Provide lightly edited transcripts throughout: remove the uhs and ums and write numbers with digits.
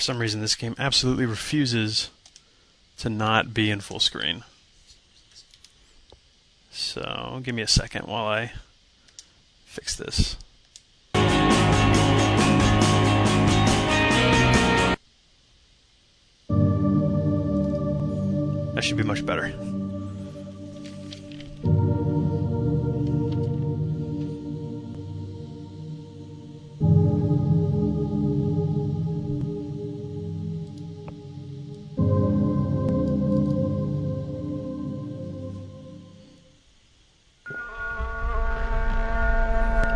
some reason this game absolutely refuses to not be in full screen. So give me a second while I fix this. That should be much better.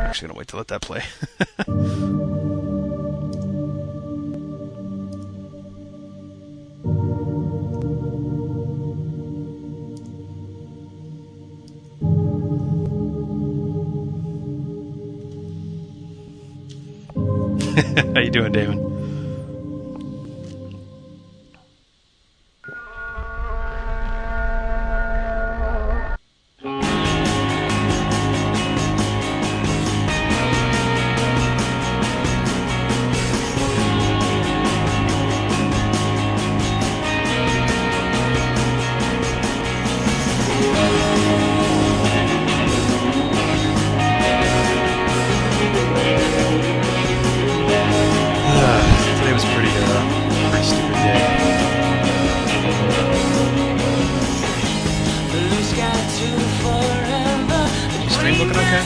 Actually gonna wait to let that play. How you doing, Damon? Today was pretty stupid day. Is the stream looking okay?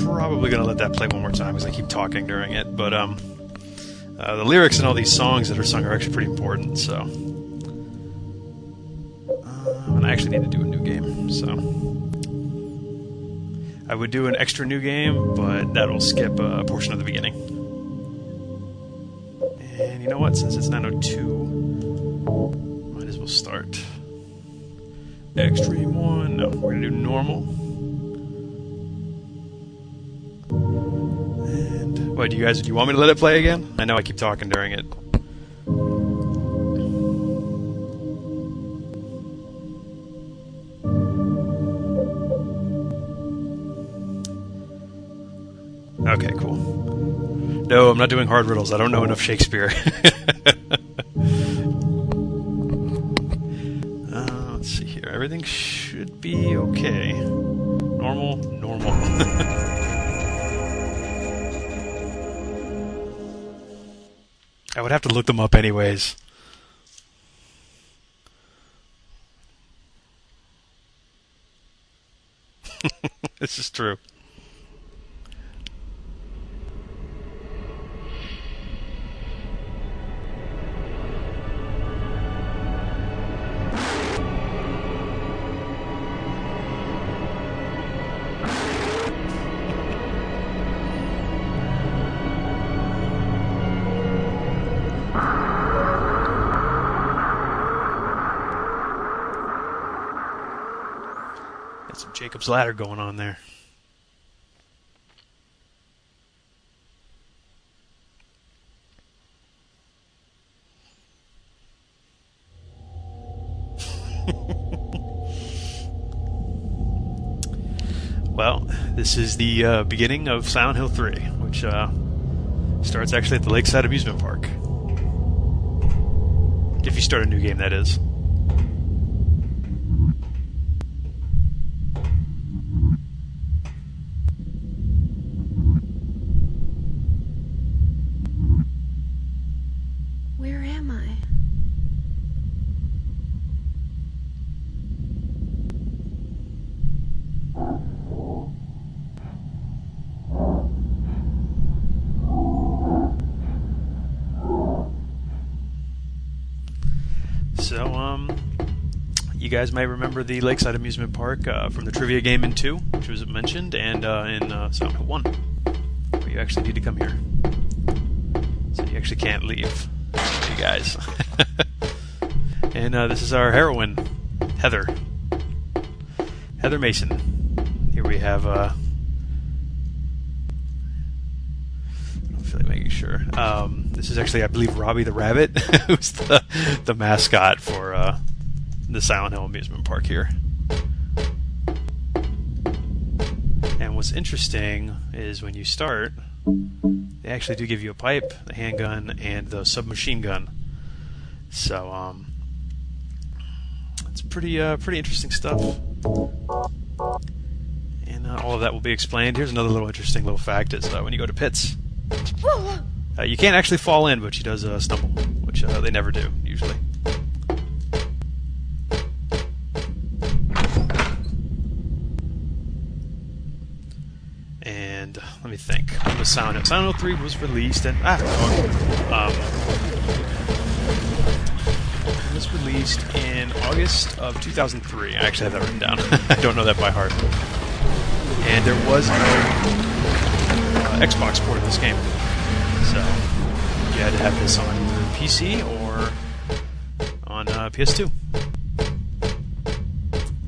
Probably gonna let that play one more time because I keep talking during it. But the lyrics in all these songs that are sung are actually pretty important. So, and I actually need to do a new game. So, I would do an extra new game, but that'll skip a portion of the beginning. And you know what? Since it's 9:02, might as well start. Extreme 1. No, we're gonna do normal. And what do you want me to let it play again? I know I keep talking during it. Okay, cool. No, I'm not doing hard riddles. I don't know enough Shakespeare. Let's see here. Everything should be okay. Normal. I would have to look them up anyways. This is true. Got some Jacob's Ladder going on there. Well, this is the beginning of Silent Hill 3, which starts actually at the Lakeside Amusement Park. If you start a new game, that is. Where am I? So, you guys might remember the Lakeside Amusement Park from the trivia game in 2, which was mentioned, and in Silent Hill 1, where you actually need to come here. So you actually can't leave, you guys. And this is our heroine, Heather. Heather Mason. Here we have, I don't feel like making sure. This is actually, I believe, Robbie the Rabbit, who's the mascot for the Silent Hill Amusement Park here. And what's interesting is when you start, they actually do give you a pipe, the handgun, and the submachine gun. So, it's pretty interesting stuff. And all of that will be explained. Here's another little interesting little fact: is when you go to pits, you can't actually fall in, but she does stumble, which they never do usually. And let me think. When was Silent Hill? Silent Hill 3 was released, and it was released in August of 2003. I actually have that written down. I don't know that by heart. And there was no Xbox port of this game, so you had to have this on either PC or on PS2.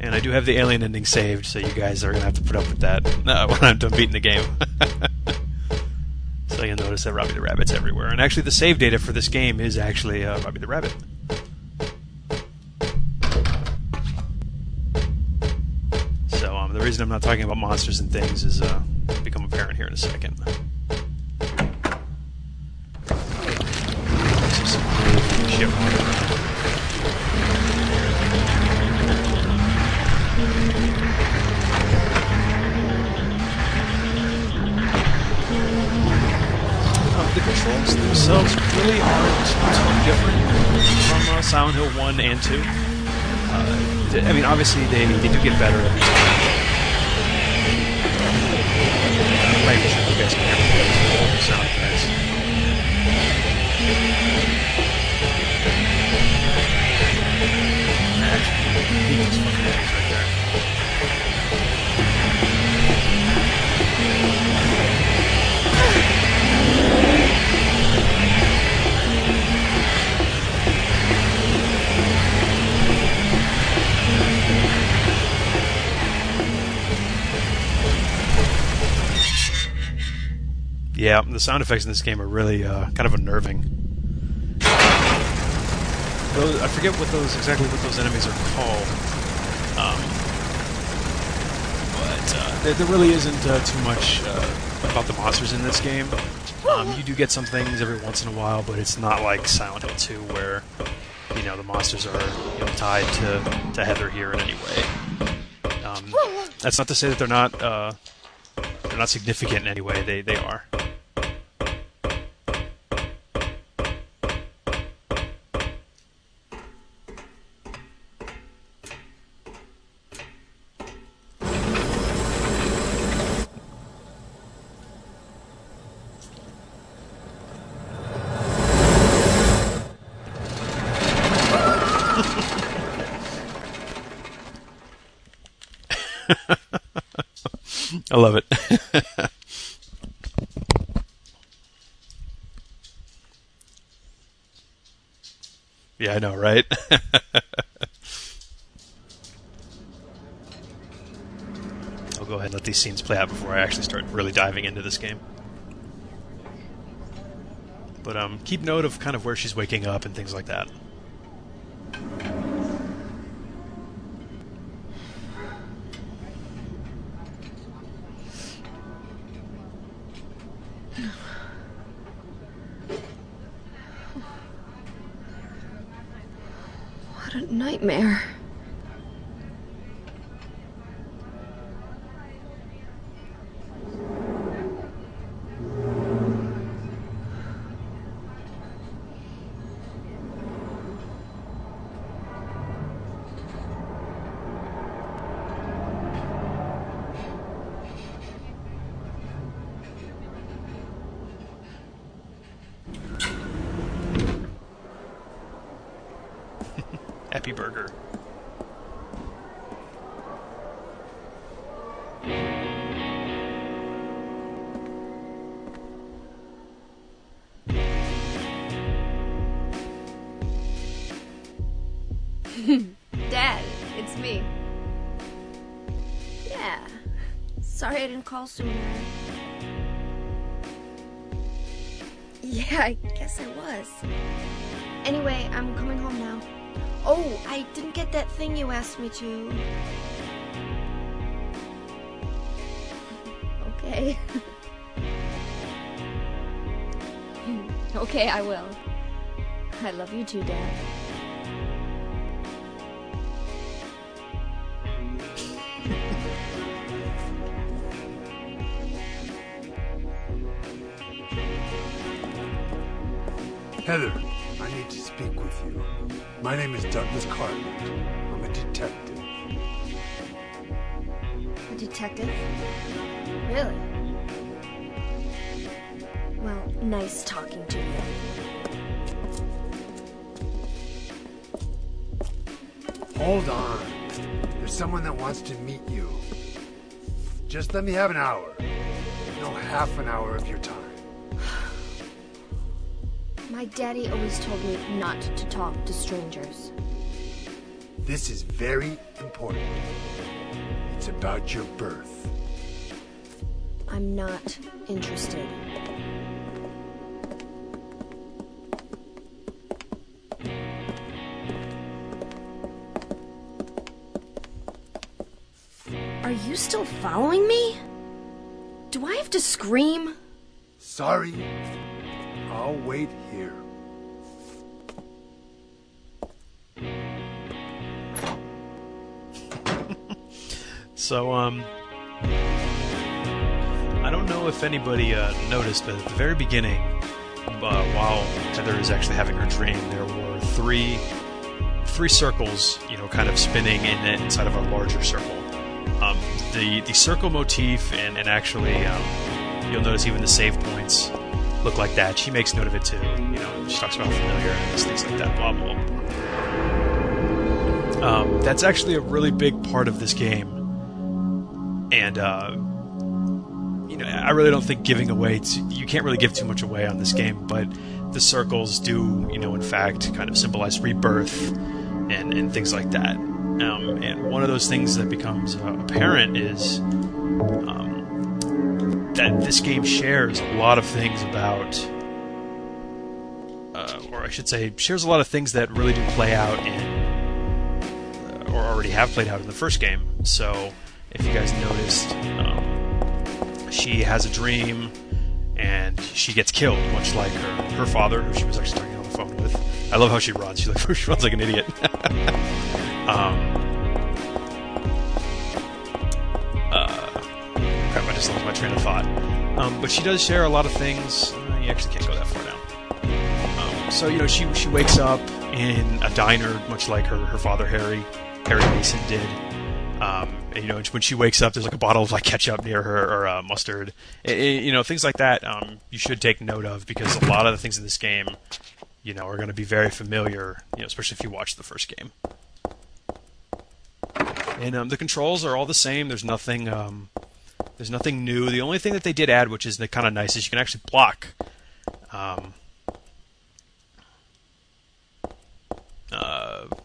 And I do have the alien ending saved, so you guys are going to have to put up with that when I'm done beating the game. So you'll notice that Robbie the Rabbit's everywhere. And actually the save data for this game is actually Robbie the Rabbit. So the reason I'm not talking about monsters and things is become apparent here in a second. Shit. The controls themselves really aren't too different from Silent Hill 1 and 2. I mean, obviously, they do get better every time. I'm not even sure if you guys can hear the sound effects. Actually, these fucking eggs right there. Yeah, the sound effects in this game are really kind of unnerving. I forget exactly what those enemies are called, but there really isn't too much about the monsters in this game. You do get some things every once in a while, but it's not like Silent Hill 2 where, you know, the monsters are, you know, tied to Heather here in any way. That's not to say that they're not significant in any way. They are. I love it. Yeah, I know, right? I'll go ahead and let these scenes play out before I actually start really diving into this game. But keep note of kind of where she's waking up and things like that. What a nightmare. Happy Burger. Dad, it's me. Yeah. Sorry I didn't call sooner. Yeah, I guess I was. Anyway, I'm coming home now. Oh, I didn't get that thing you asked me to. Okay. Okay, I will. I love you too, Dad. Heather, I need to speak with you. My name is Douglas Cartland. I'm a detective. A detective? Really? Well, nice talking to you. Hold on. There's someone that wants to meet you. Just let me have an hour. No, half an hour of your time. My daddy always told me not to talk to strangers. This is very important. It's about your birth. I'm not interested. Are you still following me? Do I have to scream? Sorry. I'll wait here. So, I don't know if anybody noticed, but at the very beginning, while Heather is actually having her dream, there were three circles, you know, kind of spinning inside of a larger circle. The circle motif and actually, you'll notice even the save points look like that. She makes note of it too. You know, she talks about familiar and things like that. Blah blah blah. That's actually a really big part of this game. And, you know, I really don't think giving away, you can't really give too much away on this game, but the circles do, you know, in fact, kind of symbolize rebirth and things like that. And one of those things that becomes apparent is that this game shares a lot of things about, or I should say, shares a lot of things that really do play out in, or already have played out in the first game. So, if you guys noticed, she has a dream, and she gets killed, much like her father, who she was actually talking on the phone with. I love how she runs. She runs like an idiot. Crap, I just lost my train of thought. But she does share a lot of things. You actually can't go that far down. So, she wakes up in a diner, much like her father, Harry Mason did. And, when she wakes up, there's like a bottle of like ketchup near her, or mustard. Things like that you should take note of, because a lot of the things in this game, are going to be very familiar, especially if you watch the first game. And the controls are all the same. There's nothing new. The only thing that they did add, which is kind of nice, is you can actually block.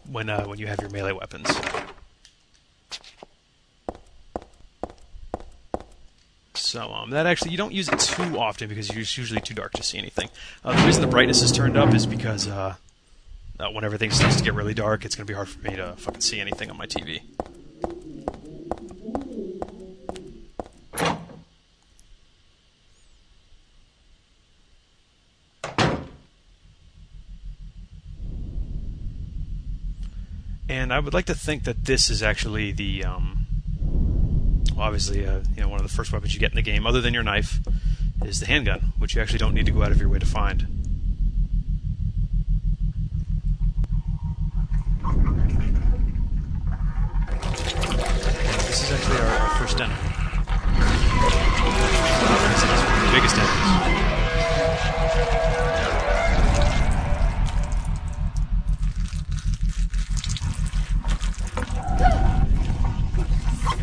When you have your melee weapons. So that actually, you don't use it too often because it's usually too dark to see anything. The reason the brightness is turned up is because when everything starts to get really dark, it's going to be hard for me to fucking see anything on my TV. And I would like to think that this is actually the, obviously, one of the first weapons you get in the game, other than your knife, is the handgun, which you actually don't need to go out of your way to find. This is actually our first enemy. This is one of the biggest enemies.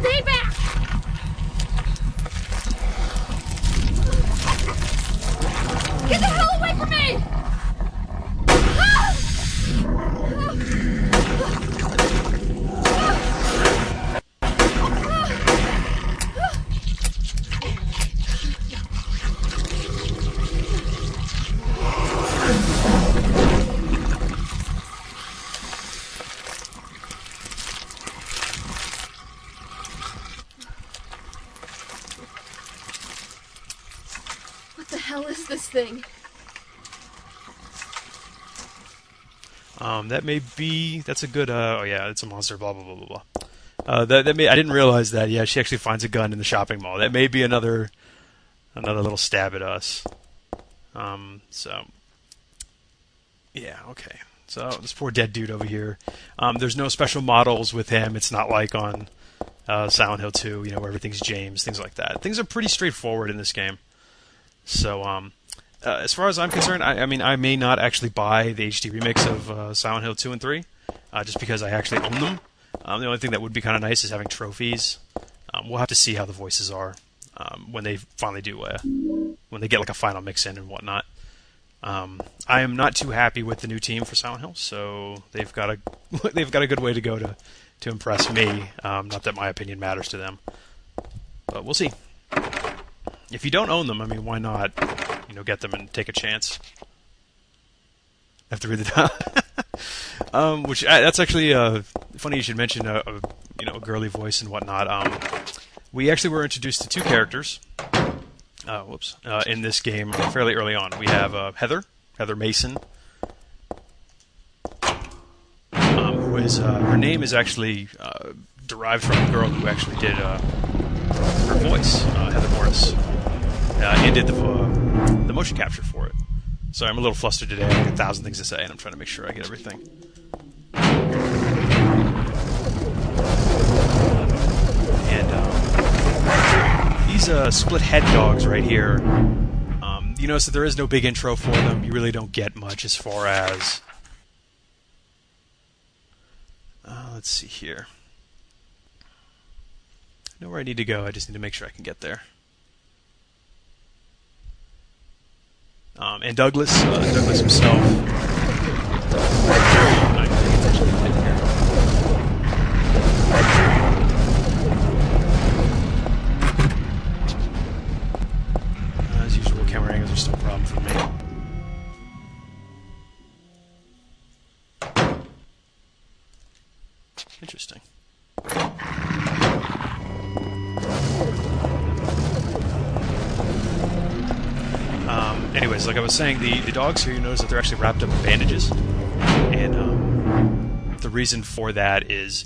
Stay back! Get the hell away from me! What the hell is this thing? That's a good, oh yeah, it's a monster, blah, blah, blah, blah, blah. I didn't realize that, yeah, she actually finds a gun in the shopping mall. That may be another little stab at us. Yeah, okay. So, this poor dead dude over here. There's no special models with him. It's not like on Silent Hill 2, where everything's James, things like that. Things are pretty straightforward in this game. So, as far as I'm concerned, I may not actually buy the HD remakes of Silent Hill 2 and 3, just because I actually own them. The only thing that would be kind of nice is having trophies. We'll have to see how the voices are when they finally do, when they get like a final mix-in and whatnot. I am not too happy with the new team for Silent Hill, so they've got a good way to go to impress me. Not that my opinion matters to them, but we'll see. If you don't own them, why not? Get them and take a chance. I have to read it down. That's actually funny you should mention a girly voice and whatnot. We actually were introduced to two characters. In this game fairly early on. We have Heather Mason, who is her name is actually derived from the girl who actually did her voice, Heather Morris, and did the motion capture for it. So I'm a little flustered today. I have 1,000 things to say, and I'm trying to make sure I get everything. And these split head dogs right here, you notice that there is no big intro for them. You really don't get much as far as... let's see here. I know where I need to go. I just need to make sure I can get there. And Douglas himself. As usual, camera angles are still a problem for me. Interesting. anyways, like I was saying, the dogs here, you notice that they're actually wrapped up in bandages, and the reason for that is,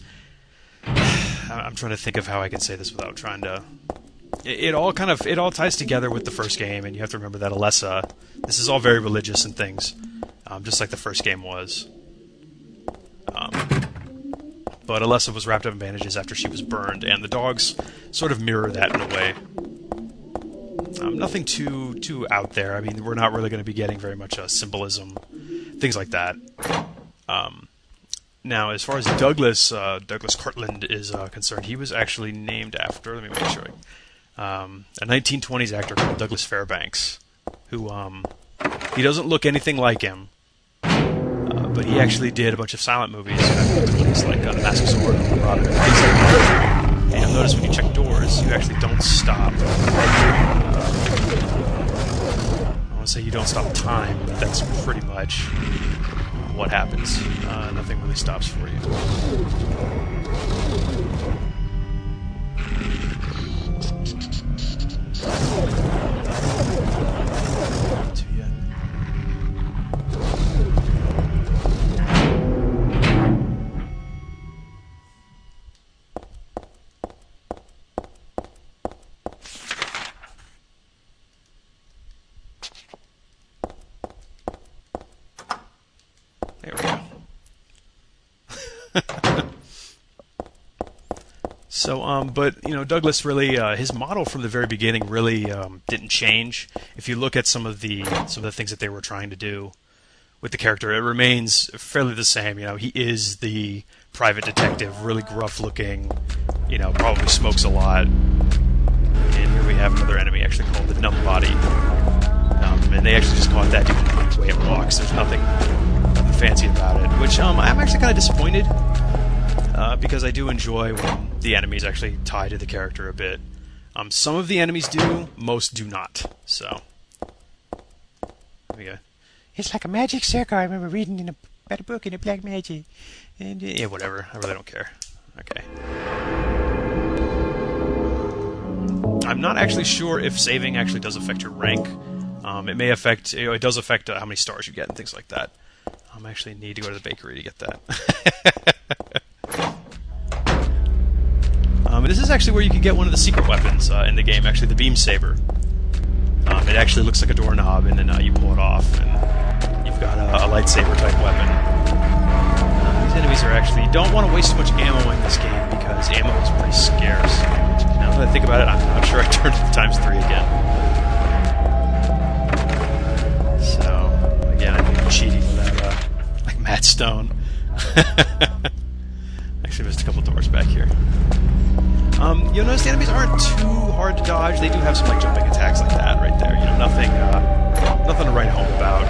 I'm trying to think of how I can say this without trying to. It all ties together with the first game, and you have to remember that Alessa, this is all very religious and things, just like the first game was. But Alessa was wrapped up in bandages after she was burned, and the dogs sort of mirror that in a way. Nothing too out there. I mean, we're not really going to be getting very much symbolism, things like that. Now, as far as Douglas Cortland is concerned, he was actually named after, let me make sure, a 1920s actor called Douglas Fairbanks, who, he doesn't look anything like him, but he actually did a bunch of silent movies in the 20s, like The Mask of Zorro, things like that. And you'll notice when you check doors, you actually don't stop. I want to say you don't stop time, but that's pretty much what happens. Nothing really stops for you. There we go. So, but, you know, Douglas really, his model from the very beginning really didn't change. If you look at some of the things that they were trying to do with the character, it remains fairly the same. You know, he is the private detective, really gruff-looking, you know, probably smokes a lot. And here we have another enemy actually called the Numbody. And they actually just call it that due to the way it walks. There's nothing fancy about it, which I'm actually kind of disappointed, because I do enjoy when the enemies actually tie to the character a bit. Some of the enemies do, most do not. So, there we go. It's like a magic circle I remember reading in about a book in a Black Magic. And yeah, whatever. I really don't care. Okay. I'm not actually sure if saving actually does affect your rank. It may affect, you know, it does affect how many stars you get and things like that. I actually need to go to the bakery to get that. This is actually where you can get one of the secret weapons in the game, actually, the beam saber. It actually looks like a doorknob, and then you pull it off, and you've got a lightsaber type weapon. These enemies are actually, you don't want to waste too much ammo in this game, because ammo is pretty scarce. Now that I think about it, I'm not sure I turned it times 3 again. So, again, I think I'm cheating for that, like Matt Stone. Actually missed a couple doors back here. You'll notice the enemies aren't too hard to dodge. They do have some like jumping attacks like that right there. You know, nothing to write home about.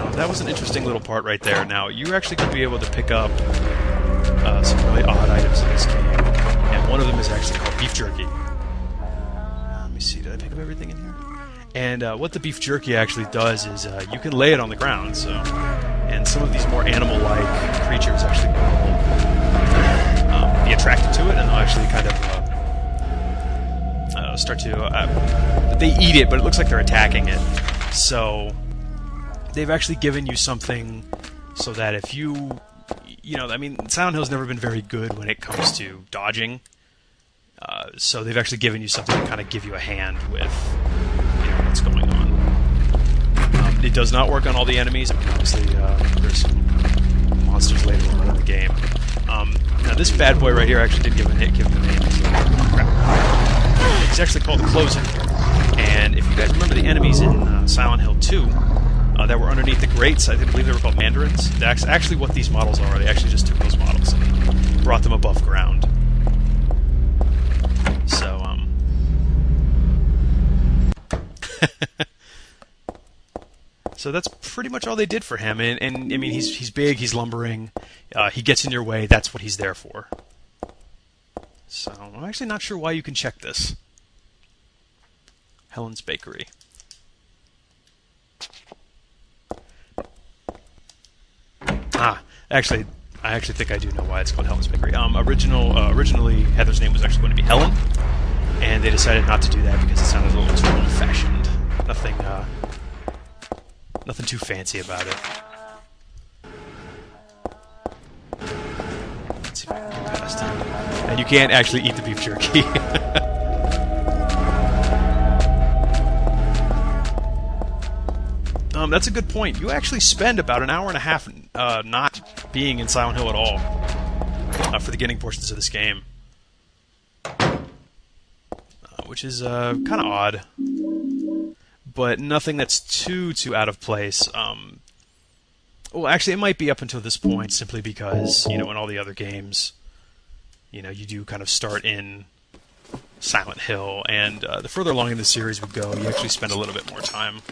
And, that was an interesting little part right there. Now, you're actually going to be able to pick up some really odd items in this game. And one of them is actually called beef jerky. Let me see, did I pick up everything in here? And what the beef jerky actually does is you can lay it on the ground, so... And some of these more animal-like creatures actually will be attracted to it, and they'll actually kind of start to... they eat it, but it looks like they're attacking it. So they've actually given you something so that if you... You know, I mean, Silent Hill's never been very good when it comes to dodging. So they've actually given you something to kind of give you a hand with, you know, what's going on. It does not work on all the enemies. I mean, obviously, there's some monsters later on in the game. Now, this bad boy right here actually did give him a name. It's actually called the Closing. And if you guys remember the enemies in Silent Hill 2 that were underneath the grates, I believe they were called mandarins. That's actually what these models are. They actually just took those models and brought them above ground. So, so that's pretty much all they did for him, and I mean, he's big, he's lumbering, he gets in your way, that's what he's there for. So, I'm actually not sure why you can check this. Helen's Bakery. Actually, I actually think I do know why it's called Helen's Bakery. Originally, Heather's name was actually going to be Helen, and they decided not to do that because it sounded a little too old-fashioned. Nothing too fancy about it. Let's see if I can do past. And you can't actually eat the beef jerky. That's a good point. You actually spend about an hour and a half not being in Silent Hill at all for the beginning portions of this game, which is kind of odd, but nothing that's too out of place. Well, actually, it might be up until this point, simply because in all the other games, you do kind of start in Silent Hill, and the further along in the series we go, you actually spend a little bit more time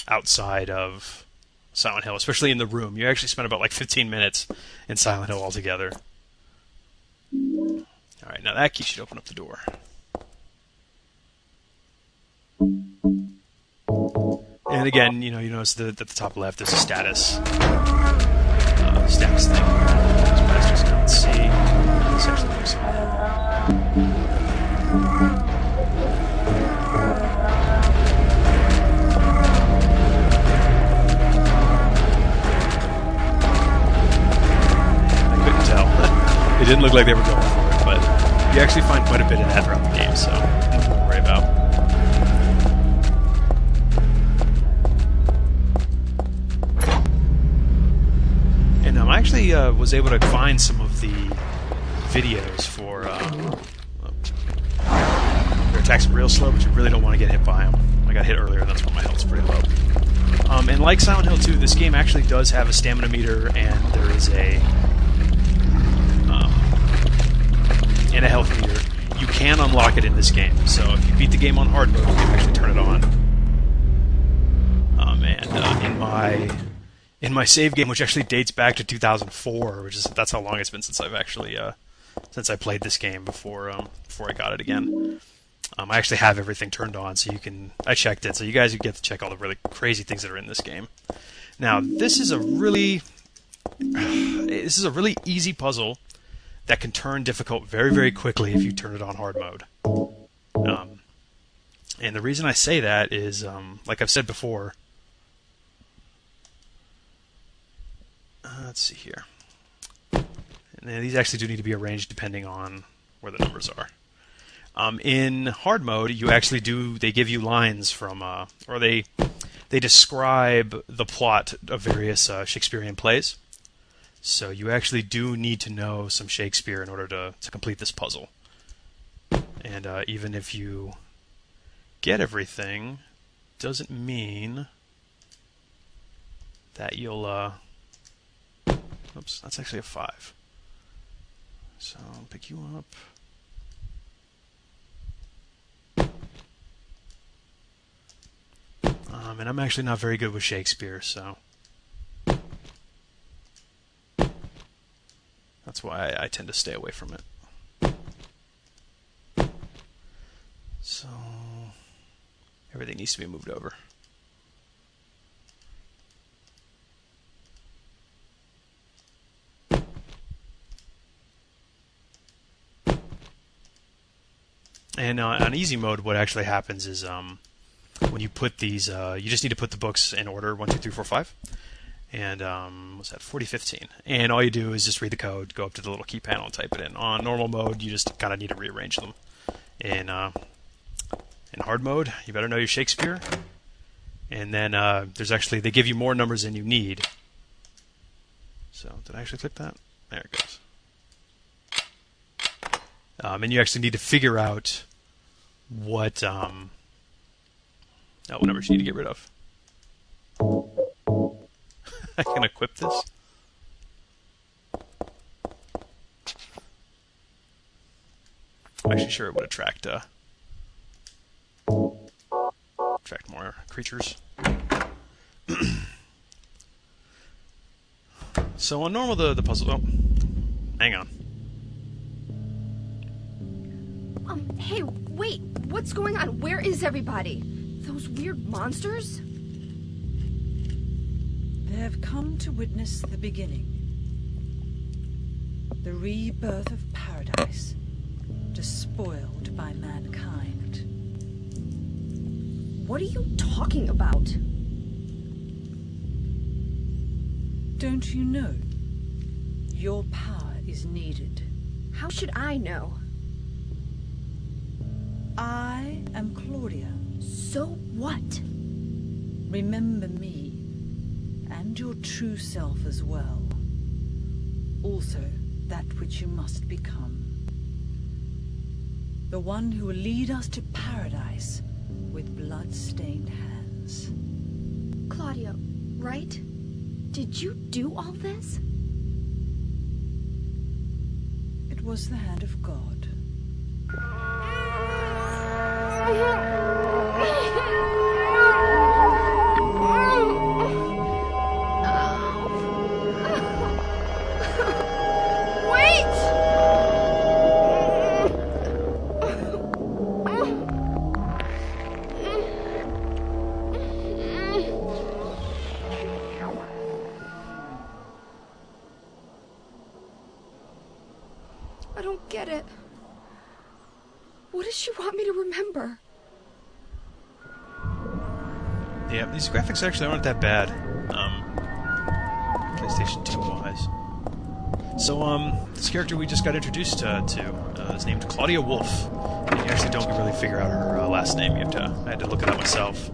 outside of Silent Hill, especially in the room. You actually spend about like 15 minutes in Silent Hill altogether. Alright, now that key should open up the door. And again, you notice that at the top left there's a status thing. Let's just come and see what this actually looks like. It didn't look like they were going for it, but you actually find quite a bit of that throughout the game, so nothing to worry about. And I actually was able to find some of the videos for their attacks are real slow, but you really don't want to get hit by them. I got hit earlier, and that's why my health's pretty low. And like Silent Hill 2, this game actually does have a stamina meter, and there is and a health meter. You can unlock it in this game, so if you beat the game on hard mode, you can actually turn it on. And in my save game, which actually dates back to 2004, that's how long it's been since I've actually since I played this game before I got it again. I actually have everything turned on, so I checked it, so you guys get to check all the really crazy things that are in this game. Now, this is a really easy puzzle that can turn difficult very, very quickly if you turn it on hard mode. And the reason I say that is, like I've said before, let's see here. And these actually do need to be arranged depending on where the numbers are. In hard mode, they give you lines from, or they describe the plot of various Shakespearean plays. So you actually do need to know some Shakespeare in order to complete this puzzle. And even if you get everything, doesn't mean that you'll... Oops, that's actually a 5. So I'll pick you up. And I'm actually not very good with Shakespeare, so... That's why I tend to stay away from it. So, everything needs to be moved over. And on easy mode, what actually happens is when you put these, you just need to put the books in order, 1, 2, 3, 4, 5. And what's that, 4015. And all you do is just read the code, go up to the little key panel and type it in. On normal mode, you just kind of need to rearrange them. In hard mode, you better know your Shakespeare. And then they give you more numbers than you need. So, did I actually click that? There it goes. And you actually need to figure out what numbers you need to get rid of. I can equip this. I'm actually sure it would attract more creatures. So on normal, the puzzle... Oh, hang on. Hey, wait! What's going on? Where is everybody? Those weird monsters? They have come to witness the beginning. The rebirth of paradise, despoiled by mankind. What are you talking about? Don't you know? Your power is needed. How should I know? I am Claudia. So what? Remember me, and your true self as well. Also, that which you must become. The one who will lead us to paradise with blood-stained hands. Claudia, right? Did you do all this? It was the hand of God. I don't get it. What does she want me to remember? Yeah, these graphics actually aren't that bad. PlayStation 2 wise. So, this character we just got introduced to is named Claudia Wolf. And you actually don't really figure out her last name. I had to look it up myself.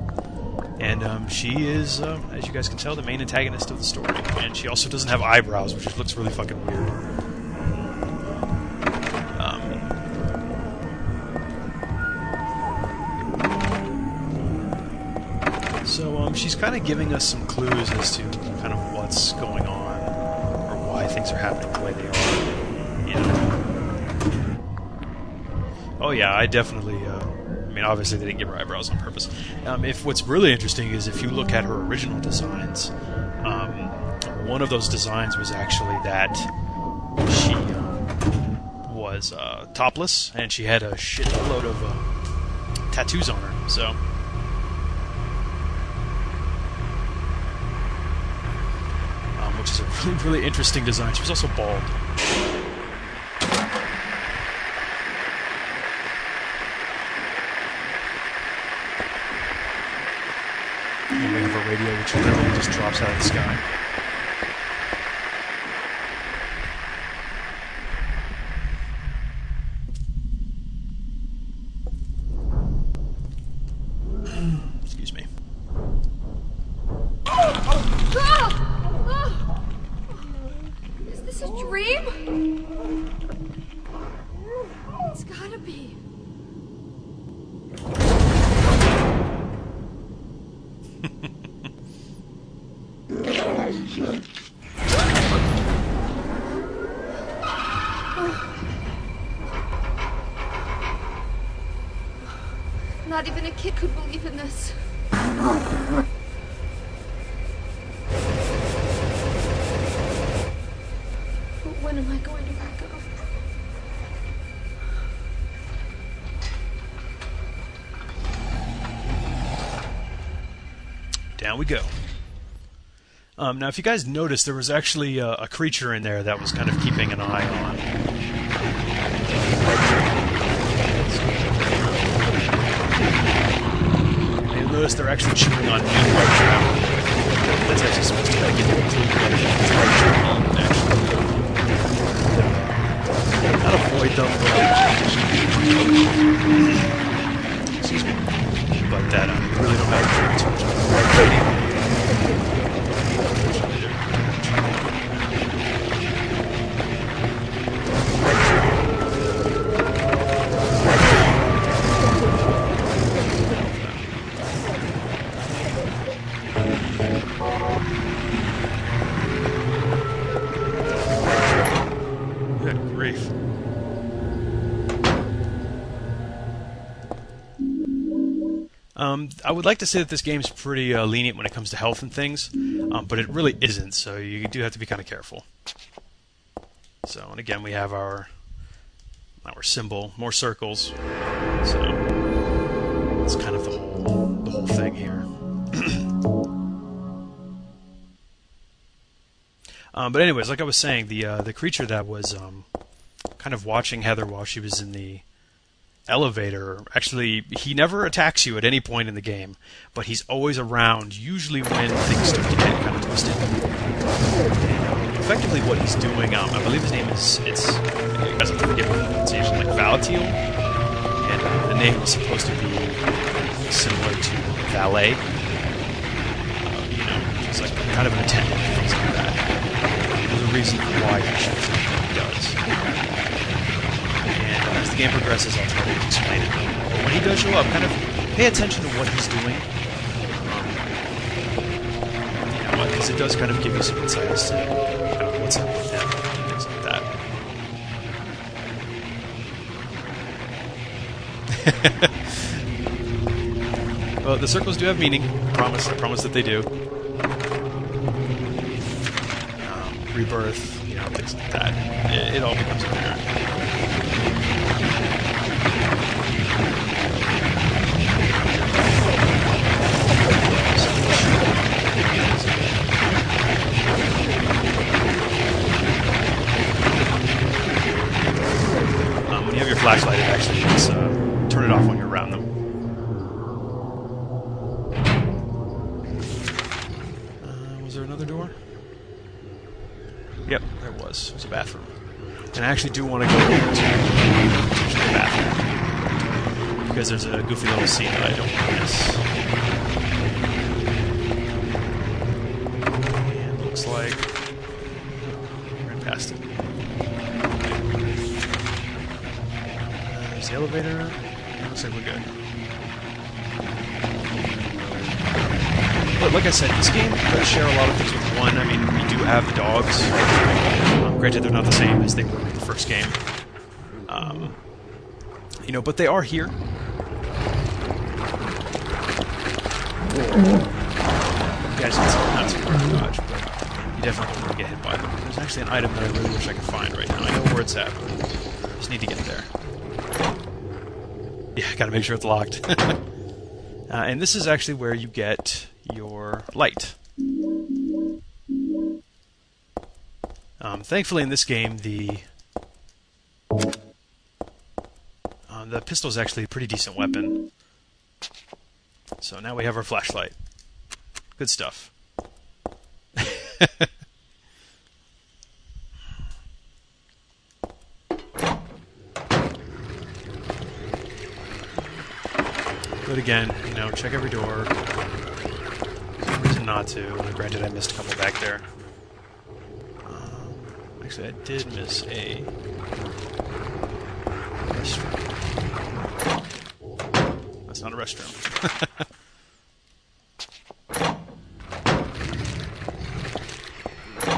And she is, as you guys can tell, the main antagonist of the story. And she also doesn't have eyebrows, which looks really fucking weird. So she's kind of giving us some clues as to kind of what's going on, or why things are happening the way they are. Oh yeah, I definitely, I mean, obviously they didn't give her eyebrows on purpose. If what's really interesting is if you look at her original designs, one of those designs was actually that she was topless, and she had a shitload of tattoos on her, so... which is a really, really interesting design. She was also bald. And we have a radio which literally just drops out of the sky. Excuse me. Is this a dream? It's gotta be. Not even a kid could believe in this. But when am I going to wake up? Down we go. Now, if you guys noticed, there was actually a creature in there that was kind of keeping an eye on. And you'll notice they're actually chewing on meat right now. That's actually supposed to give you a clue that it's actually. Not avoid them, but... Excuse me. But that, you really don't have to do too much of it. Good grief. I would like to say that this game's pretty lenient when it comes to health and things, but it really isn't, so you do have to be kind of careful. So, and again, we have our symbol, more circles, so it's kind of the whole thing here. But anyways, like I was saying, the creature that was kind of watching Heather while she was in the elevator, actually, he never attacks you at any point in the game, but he's always around, usually when things start to get kind of twisted. And, effectively what he's doing, I believe his name is, you guys have to forgive me, it's usually like Valatiel, and the name is supposed to be similar to valet, it's like kind of an attendant, things like that. There's a reason for why he shoots what he does. And as the game progresses, I'll try to explain it. But when he does show up, kind of pay attention to what he's doing. Because it does kind of give you some insight as to kind of what's up with him and things like that. Well, the circles do have meaning. I promise that they do. Rebirth, things like that. It all becomes apparent. When you have your flashlight, it actually lets turn it off when you're around them. Was there another door? Yep, there was. It was a bathroom. And I actually do want to go over to the bathroom. Because there's a goofy little scene that I don't want to miss. And it looks like we ran past it. There's the elevator. Looks like we're good. But like I said, this game does share a lot of things with one. I mean, we do have the dogs. Granted, they're not the same as they were in the first game. But they are here. You guys can see not super dodge, but you definitely don't want to get hit by them. There's actually an item that I really wish I could find right now. I know where it's at, but I just need to get there. Yeah, gotta make sure it's locked. And this is actually where you get your light. Thankfully, in this game, the pistol is actually a pretty decent weapon. So now we have our flashlight. Good stuff. But again, check every door. There's no reason not to. Granted, I missed a couple back there. Actually, I did miss a restroom. That's not a restroom.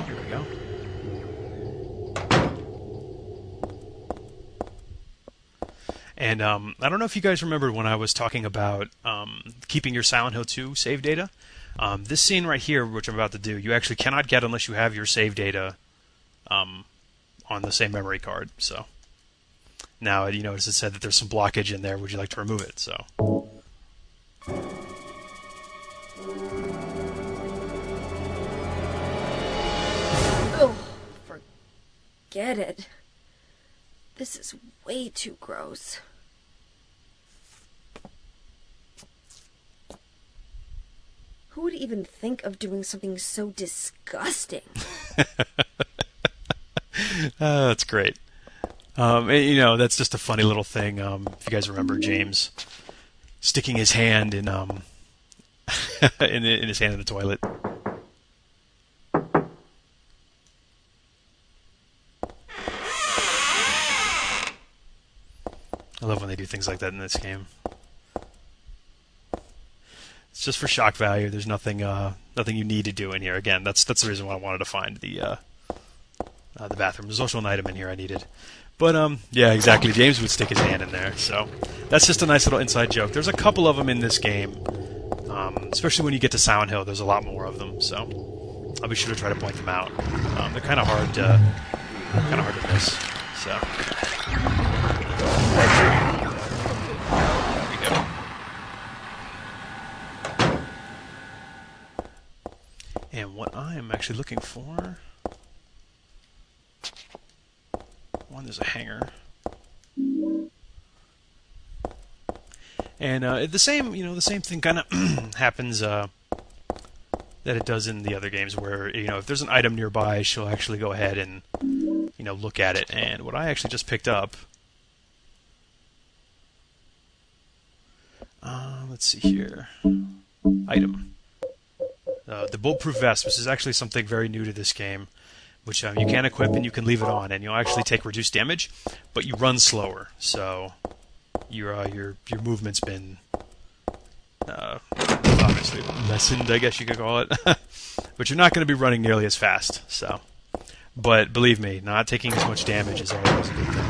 Here we go. And I don't know if you guys remember when I was talking about keeping your Silent Hill 2 save data. This scene right here, which I'm about to do, you actually cannot get unless you have your save data on the same memory card. So now you notice it said that there's some blockage in there. Would you like to remove it? So Oh, forget it. This is way too gross. Who would even think of doing something so disgusting? That's great. That's just a funny little thing. If you guys remember James sticking his hand in in his hand in the toilet. I love when they do things like that in this game. It's just for shock value. There's nothing you need to do in here. Again, that's the reason why I wanted to find the bathroom. There's also an item in here I needed. But yeah, exactly. James would stick his hand in there. So that's just a nice little inside joke. There's a couple of them in this game, especially when you get to Silent Hill. There's a lot more of them. So I'll be sure to try to point them out. They're kind of hard to miss. So. There we go. And what I am actually looking for there's a hangar. And the same thing kind of happens that it does in the other games, where if there's an item nearby, she'll actually go ahead and look at it. And what I actually just picked up, let's see here, item, the bulletproof vest, which is actually something very new to this game, which you can equip and you can leave it on, and you'll actually take reduced damage, but you run slower, so your movement's been obviously lessened, I guess you could call it. But you're not going to be running nearly as fast. So, but believe me, not taking as much damage is always a good thing.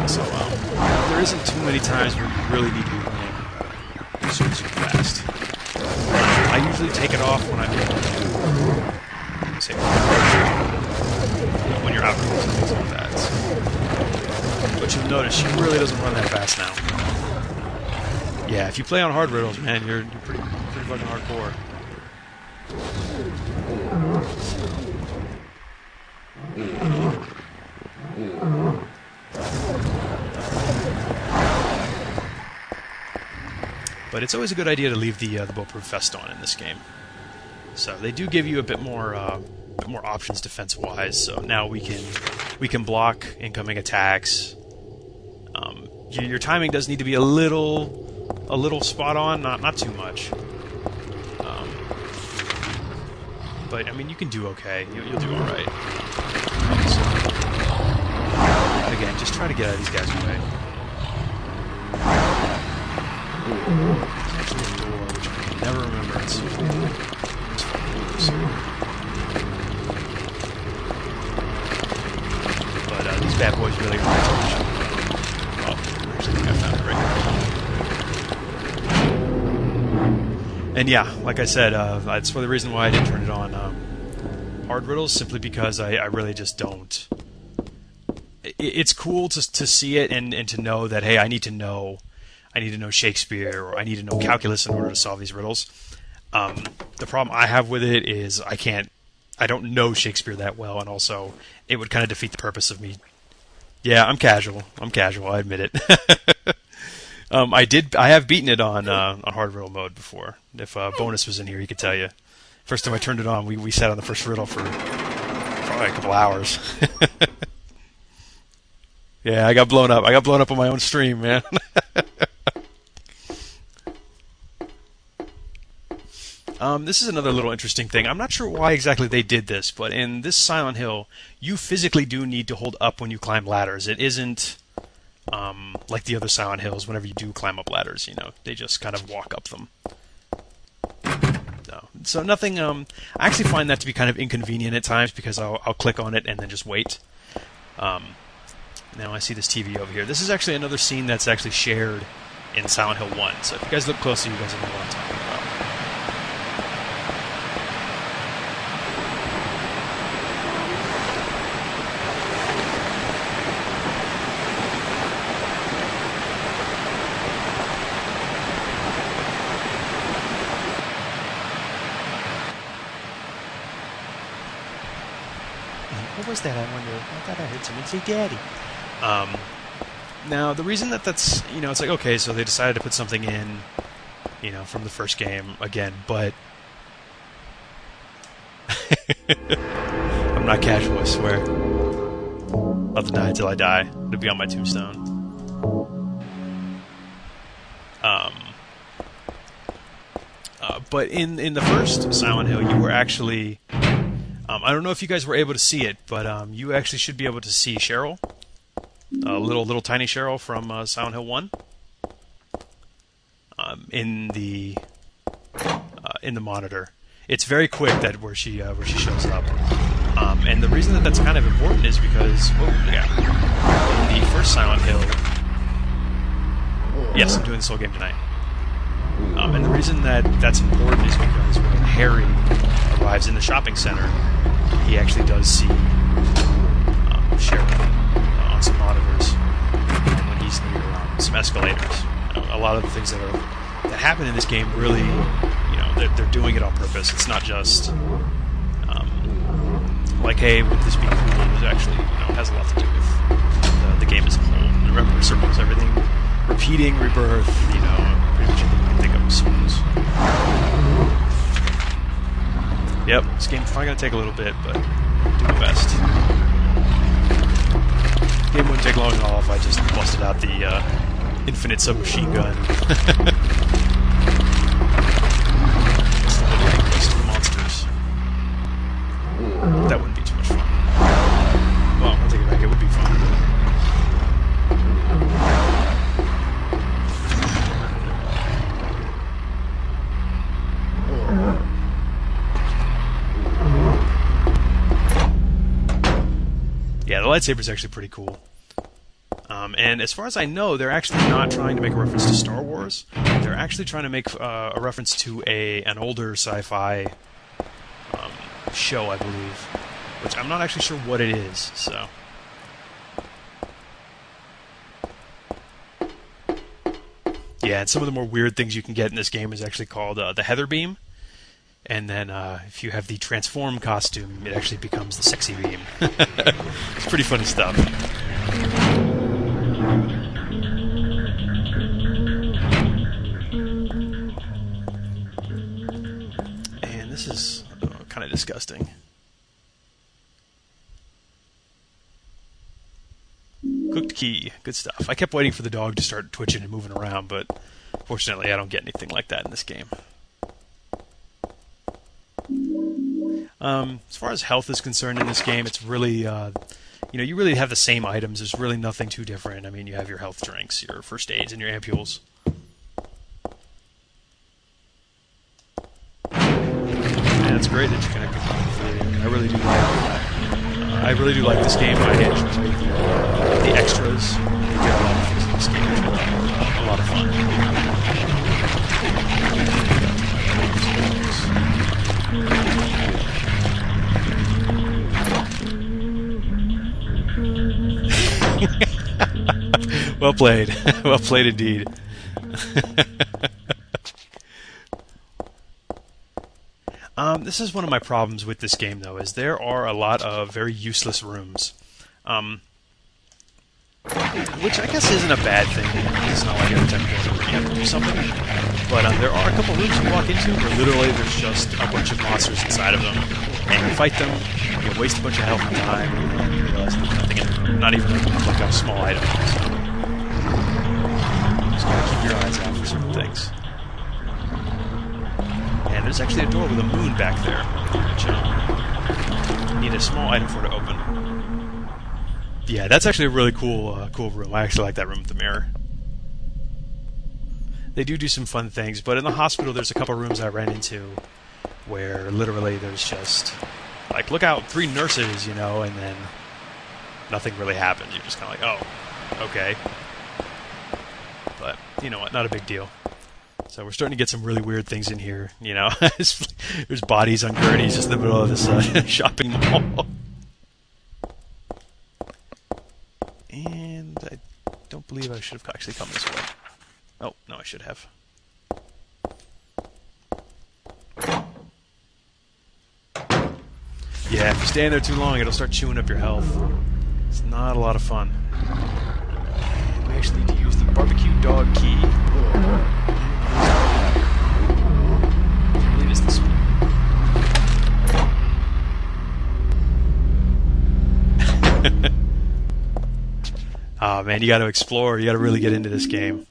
And so there isn't too many times where you really need to be running super fast. I usually take it off when I'm when you're out and things like that. But you'll notice she really doesn't run that fast now. Yeah, if you play on hard riddles, man, you're pretty fucking hardcore. But it's always a good idea to leave the bulletproof vest on in this game. So they do give you a bit more options defense-wise. So now we can block incoming attacks. Your timing does need to be a little spot on, not too much. But I mean, you can do okay. You'll do all right. So, again, just try to get out of these guys' way. There's actually a door, which I can never remember. It's but these bad boys really are my attention. Well, actually, I think I found it right now. And yeah, like I said, that's for the reason why I didn't turn it on hard riddles, simply because I really just don't. It's cool to see it and to know that, hey, I need to know Shakespeare, or I need to know calculus in order to solve these riddles. The problem I have with it is I don't know Shakespeare that well, and also it would kind of defeat the purpose of me. Yeah, I'm casual, I admit it. I have beaten it on hard riddle mode before. If Bonus was in here, he could tell you. First time I turned it on, we sat on the first riddle for probably a couple hours. Yeah, I got blown up. I got blown up on my own stream, man. This is another little interesting thing. I'm not sure why exactly they did this, but in this Silent Hill, you physically do need to hold up when you climb ladders. It isn't like the other Silent Hills. Whenever you do climb up ladders, they just kind of walk up them. No. So nothing. I actually find that to be kind of inconvenient at times, because I'll click on it and then just wait. Now I see this TV over here. This is actually another scene that's actually shared in Silent Hill 1. So if you guys look closely, you guys will know what I'm talking about. What was that, I wonder? I thought I heard someone say daddy. Now, the reason that's, it's like, okay, so they decided to put something in, from the first game again, but I'm not casual, I swear. I'll deny till I die. It'll be on my tombstone. But in the first Silent Hill, you were actually... I don't know if you guys were able to see it, but you actually should be able to see Cheryl, little tiny Cheryl from Silent Hill 1, in the monitor. It's very quick where she shows up, and the reason that's kind of important is because in the first Silent Hill, yes, I'm doing this whole game tonight. And the reason that's important is because when Harry arrives in the shopping center, he actually does see Cheryl on some monitors, and when he's near some escalators. A lot of the things that happen in this game really, they're doing it on purpose. It's not just like, hey, wouldn't this be cool is actually, has a lot to do with the game as a whole. And remember, circles, everything, repeating, rebirth, pretty much anything you can think of as souls. Yep, this game's probably going to take a little bit, but do my best. The game wouldn't take long at all if I just busted out the infinite submachine gun. Monsters. That wouldn't be too much fun. Well, I'll take it back. It would be fun. Yeah, the lightsaber's actually pretty cool. And as far as I know, they're actually not trying to make a reference to Star Wars. They're actually trying to make a reference to an older sci-fi show, I believe, which I'm not actually sure what it is. So, yeah, and some of the more weird things you can get in this game is actually called the Heather Beam. And then if you have the transform costume, it actually becomes the Sexy Beam. It's pretty funny stuff. And this is kind of disgusting. Cooked key. Good stuff. I kept waiting for the dog to start twitching and moving around, but fortunately I don't get anything like that in this game. As far as health is concerned in this game, it's really, you really have the same items. There's really nothing too different. I mean, you have your health drinks, your first aids, and your ampules. And it's great that you can I really do like this game. I enjoy the extras. You get a lot of things in this game. It's a lot of fun. Well played. Well played indeed. This is one of my problems with this game, though, is there are a lot of very useless rooms. Which I guess isn't a bad thing. It's not like every time you go through you have to do something. But there are a couple rooms you walk into where literally there's just a bunch of monsters inside of them. And you fight them, you waste a bunch of health and time, and you realize there's nothing in there. Not even like a small item. So just gotta keep your eyes out for certain things. And there's actually a door with a moon back there, which you need a small item for to open. Yeah, that's actually a really cool room. I actually like that room with the mirror. They do some fun things, but in the hospital there's a couple rooms I ran into where literally there's just, like, look out, 3 nurses, and then nothing really happens. You're just kind of like, oh, okay. But, you know what, not a big deal. So we're starting to get some really weird things in here, There's bodies on gurneys just in the middle of this shopping mall. And I don't believe I should have actually come this way. Oh, no, I should have. Yeah, if you stand there too long, it'll start chewing up your health. It's not a lot of fun. And we actually need to use the barbecue dog key. I believe it's this one. Oh man, you gotta explore, you gotta really get into this game.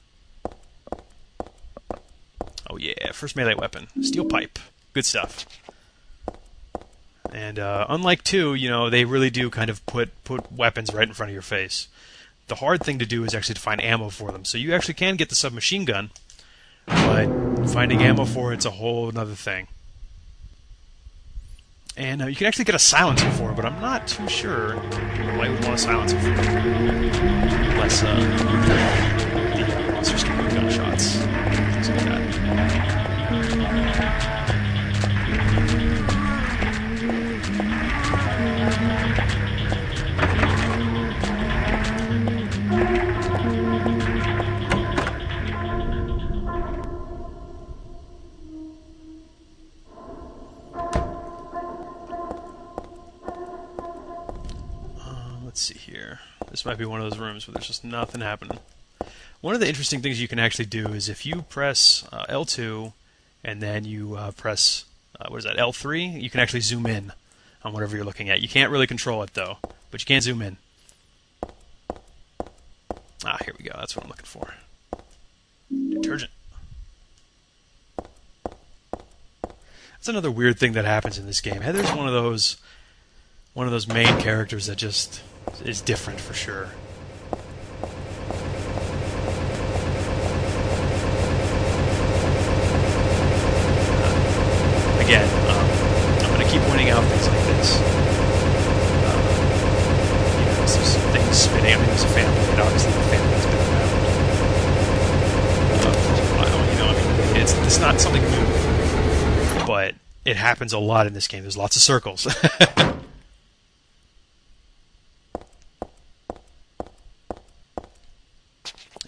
Oh yeah, first melee weapon. Steel pipe. Good stuff. And unlike 2, they really do kind of put weapons right in front of your face. The hard thing to do is actually to find ammo for them. So you actually can get the submachine gun, but finding ammo for it's a whole other thing. And you can actually get a silencer for it, but I'm not too sure why you would want a silencer for it. Unless the monsters can do gunshots. Things like that. This might be one of those rooms where there's just nothing happening. One of the interesting things you can actually do is if you press L2 and then you press what is that, L3, you can actually zoom in on whatever you're looking at. You can't really control it though, but you can zoom in. Ah, here we go. That's what I'm looking for. Detergent. That's another weird thing that happens in this game. Heather's one of those main characters that just is different for sure. Again, I'm going to keep pointing out things like this. There's things spinning. I mean, there's a family, and obviously the family's been around for a while. It's not something new, but it happens a lot in this game. There's lots of circles.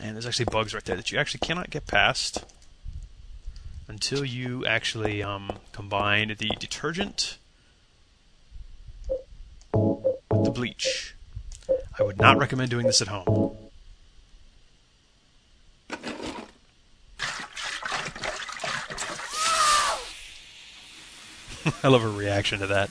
And there's actually bugs right there that you actually cannot get past until you actually combine the detergent with the bleach. I would not recommend doing this at home. I love her reaction to that.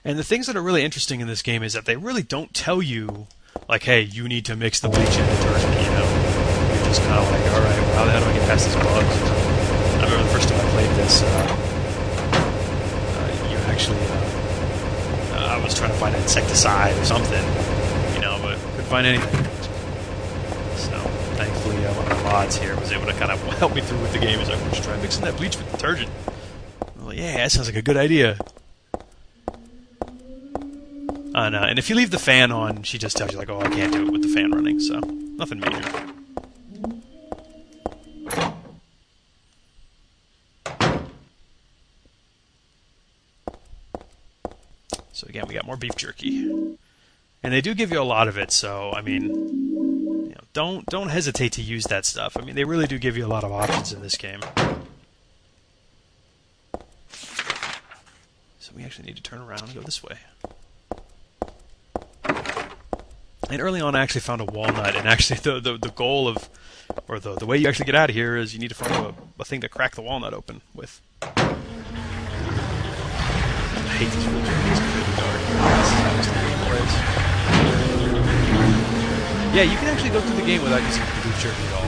And the things that are really interesting in this game is that they really don't tell you, like, hey, you need to mix the bleach and detergent, you know? You're just kind of like, alright, well, how the hell do I get past these bugs? I remember the first time I played this, you actually, I was trying to find an insecticide or something, you know, but couldn't find anything. So, thankfully, one of the mods here was able to kind of help me through with the game. He's like, well, just try mixing that bleach with detergent. I'm like, yeah, that sounds like a good idea. And if you leave the fan on, she just tells you, like, oh, I can't do it with the fan running, so nothing major. So again, we got more beef jerky. And they do give you a lot of it, so, I mean, you know, don't hesitate to use that stuff. I mean, they really do give you a lot of options in this game. So we actually need to turn around and go this way. And early on, I actually found a walnut, and actually the goal of, or the way you actually get out of here is you need to find a thing to crack the walnut open with. I hate these really dark. Yeah, you can actually go through the game without using the beef jerky at all.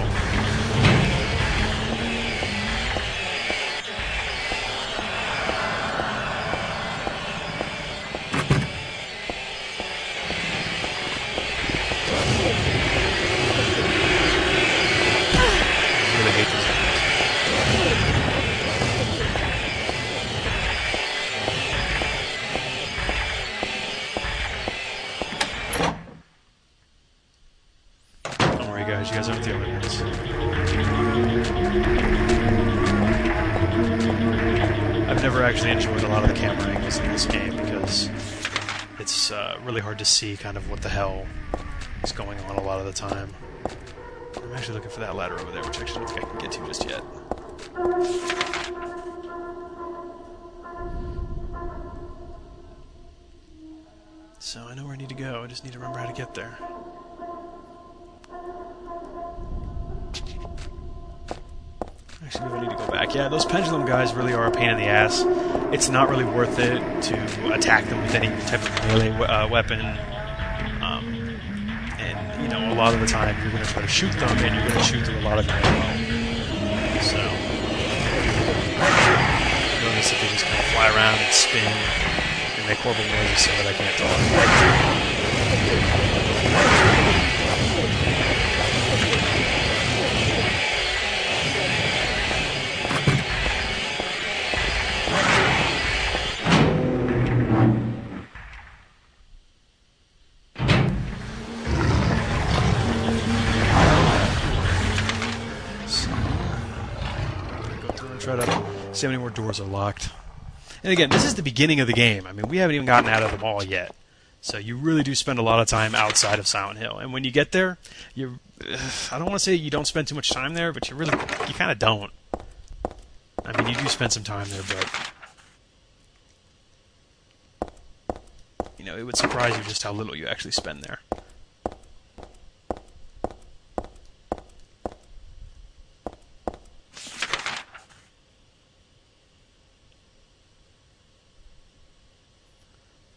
You guys aren't the only ones. I've never actually enjoyed a lot of the camera angles in this game because it's really hard to see kind of what the hell is going on a lot of the time. I'm actually looking for that ladder over there, which I actually don't think I can get to just yet. So I know where I need to go, I just need to remember how to get there. Actually, maybe I need to go back. Yeah, those pendulum guys really are a pain in the ass. It's not really worth it to attack them with any type of melee weapon. And, you know, a lot of the time you're going to try to shoot them, and you're going to shoot through a lot of your ammo. So, notice that they just kind of fly around and spin and make horrible noises so that I can't talk. Try to see how many more doors are locked. And again, this is the beginning of the game. I mean, we haven't even gotten out of the mall yet. So you really do spend a lot of time outside of Silent Hill. And when you get there, I don't want to say you don't spend too much time there, but you kind of don't. I mean, you do spend some time there, but it would surprise you just how little you actually spend there.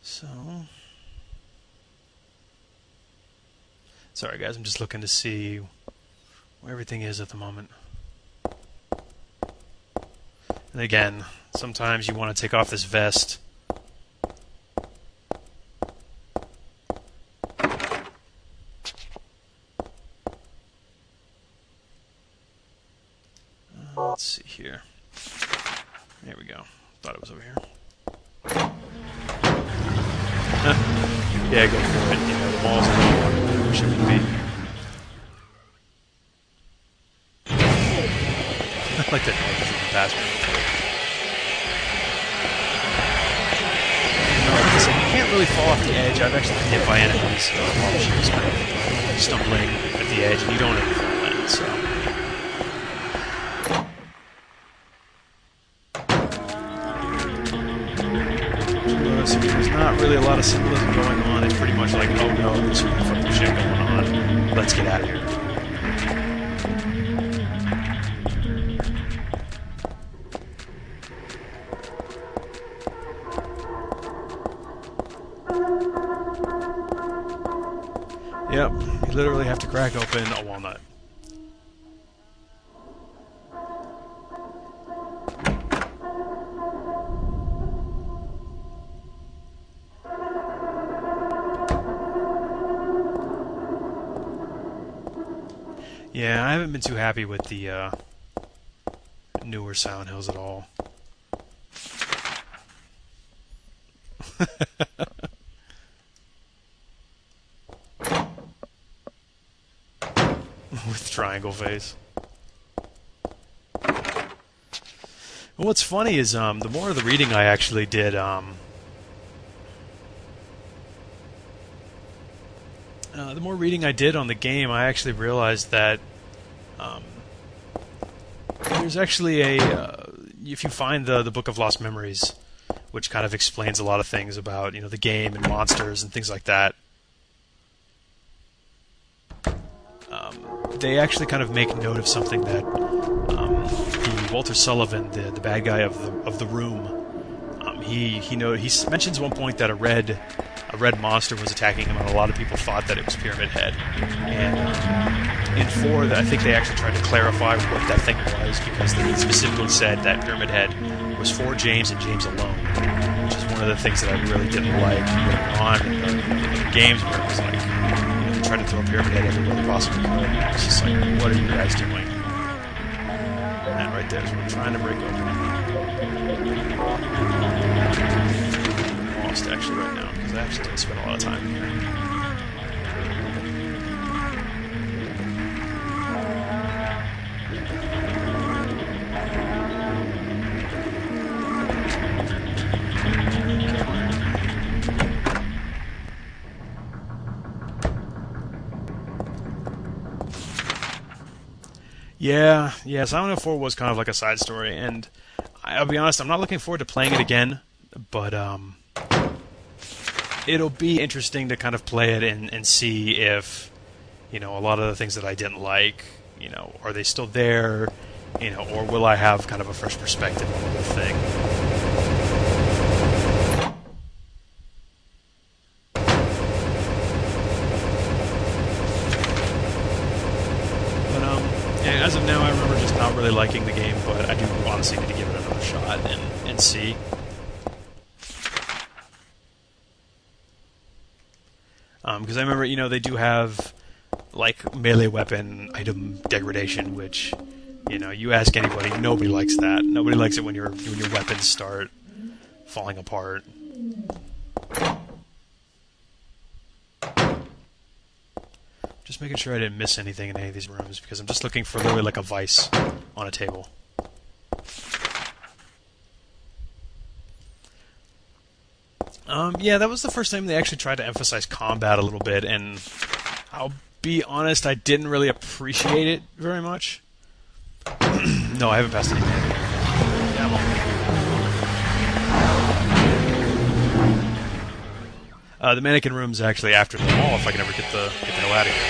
So, sorry guys, I'm just looking to see where everything is at the moment. And again, sometimes you want to take off this vest. Let's see here. There we go. Thought it was over here. Yeah, go for it. The walls are all I wish it would be. I like that noise in the past. Listen, you can't really fall off the edge. I've actually been hit by enemies while she was kind of stumbling at the edge, and you don't ever fall in, so... There's not really a lot of symbolism going on. It's pretty much like, oh no, there's some fucking shit going on. Let's get out of here. Yep, you literally have to crack open a walnut. Yeah, I haven't been too happy with the newer Silent Hills at all. With triangle face. And what's funny is the more of the reading I actually did, the more reading I did on the game, I actually realized that there's actually if you find the Book of Lost Memories, which kind of explains a lot of things about the game and monsters and things like that, they actually kind of make note of something that the Walter Sullivan, the bad guy of the Room, he mentions one point that a red monster was attacking him, and a lot of people thought that it was Pyramid Head. And in 4, I think they actually tried to clarify what that thing was, because they specifically said that Pyramid Head was for James and James alone, which is one of the things that I really didn't like on the games, where it was like, they tried to throw Pyramid Head everywhere they possibly could. It's just like, what are you guys doing? And that right there is what we're trying to break open. Lost actually right now, because I actually didn't spend a lot of time here. Yeah, Silent Hill 4 was kind of like a side story, and I'll be honest, I'm not looking forward to playing it again, but it'll be interesting to kind of play it and see if, a lot of the things that I didn't like, are they still there, or will I have kind of a fresh perspective on the whole thing. As of now, I remember just not really liking the game, but I do honestly need to give it another shot and see. Because I remember, they do have, like, melee weapon item degradation, which, you ask anybody, nobody likes that. Nobody likes it when your weapons start falling apart. Just making sure I didn't miss anything in any of these rooms, because I'm just looking for literally like a vice on a table. Yeah, that was the first time they actually tried to emphasize combat a little bit, and I'll be honest, I didn't really appreciate it very much. No, I haven't passed any man. The mannequin room's actually after the mall. If I can ever get the hell out of here.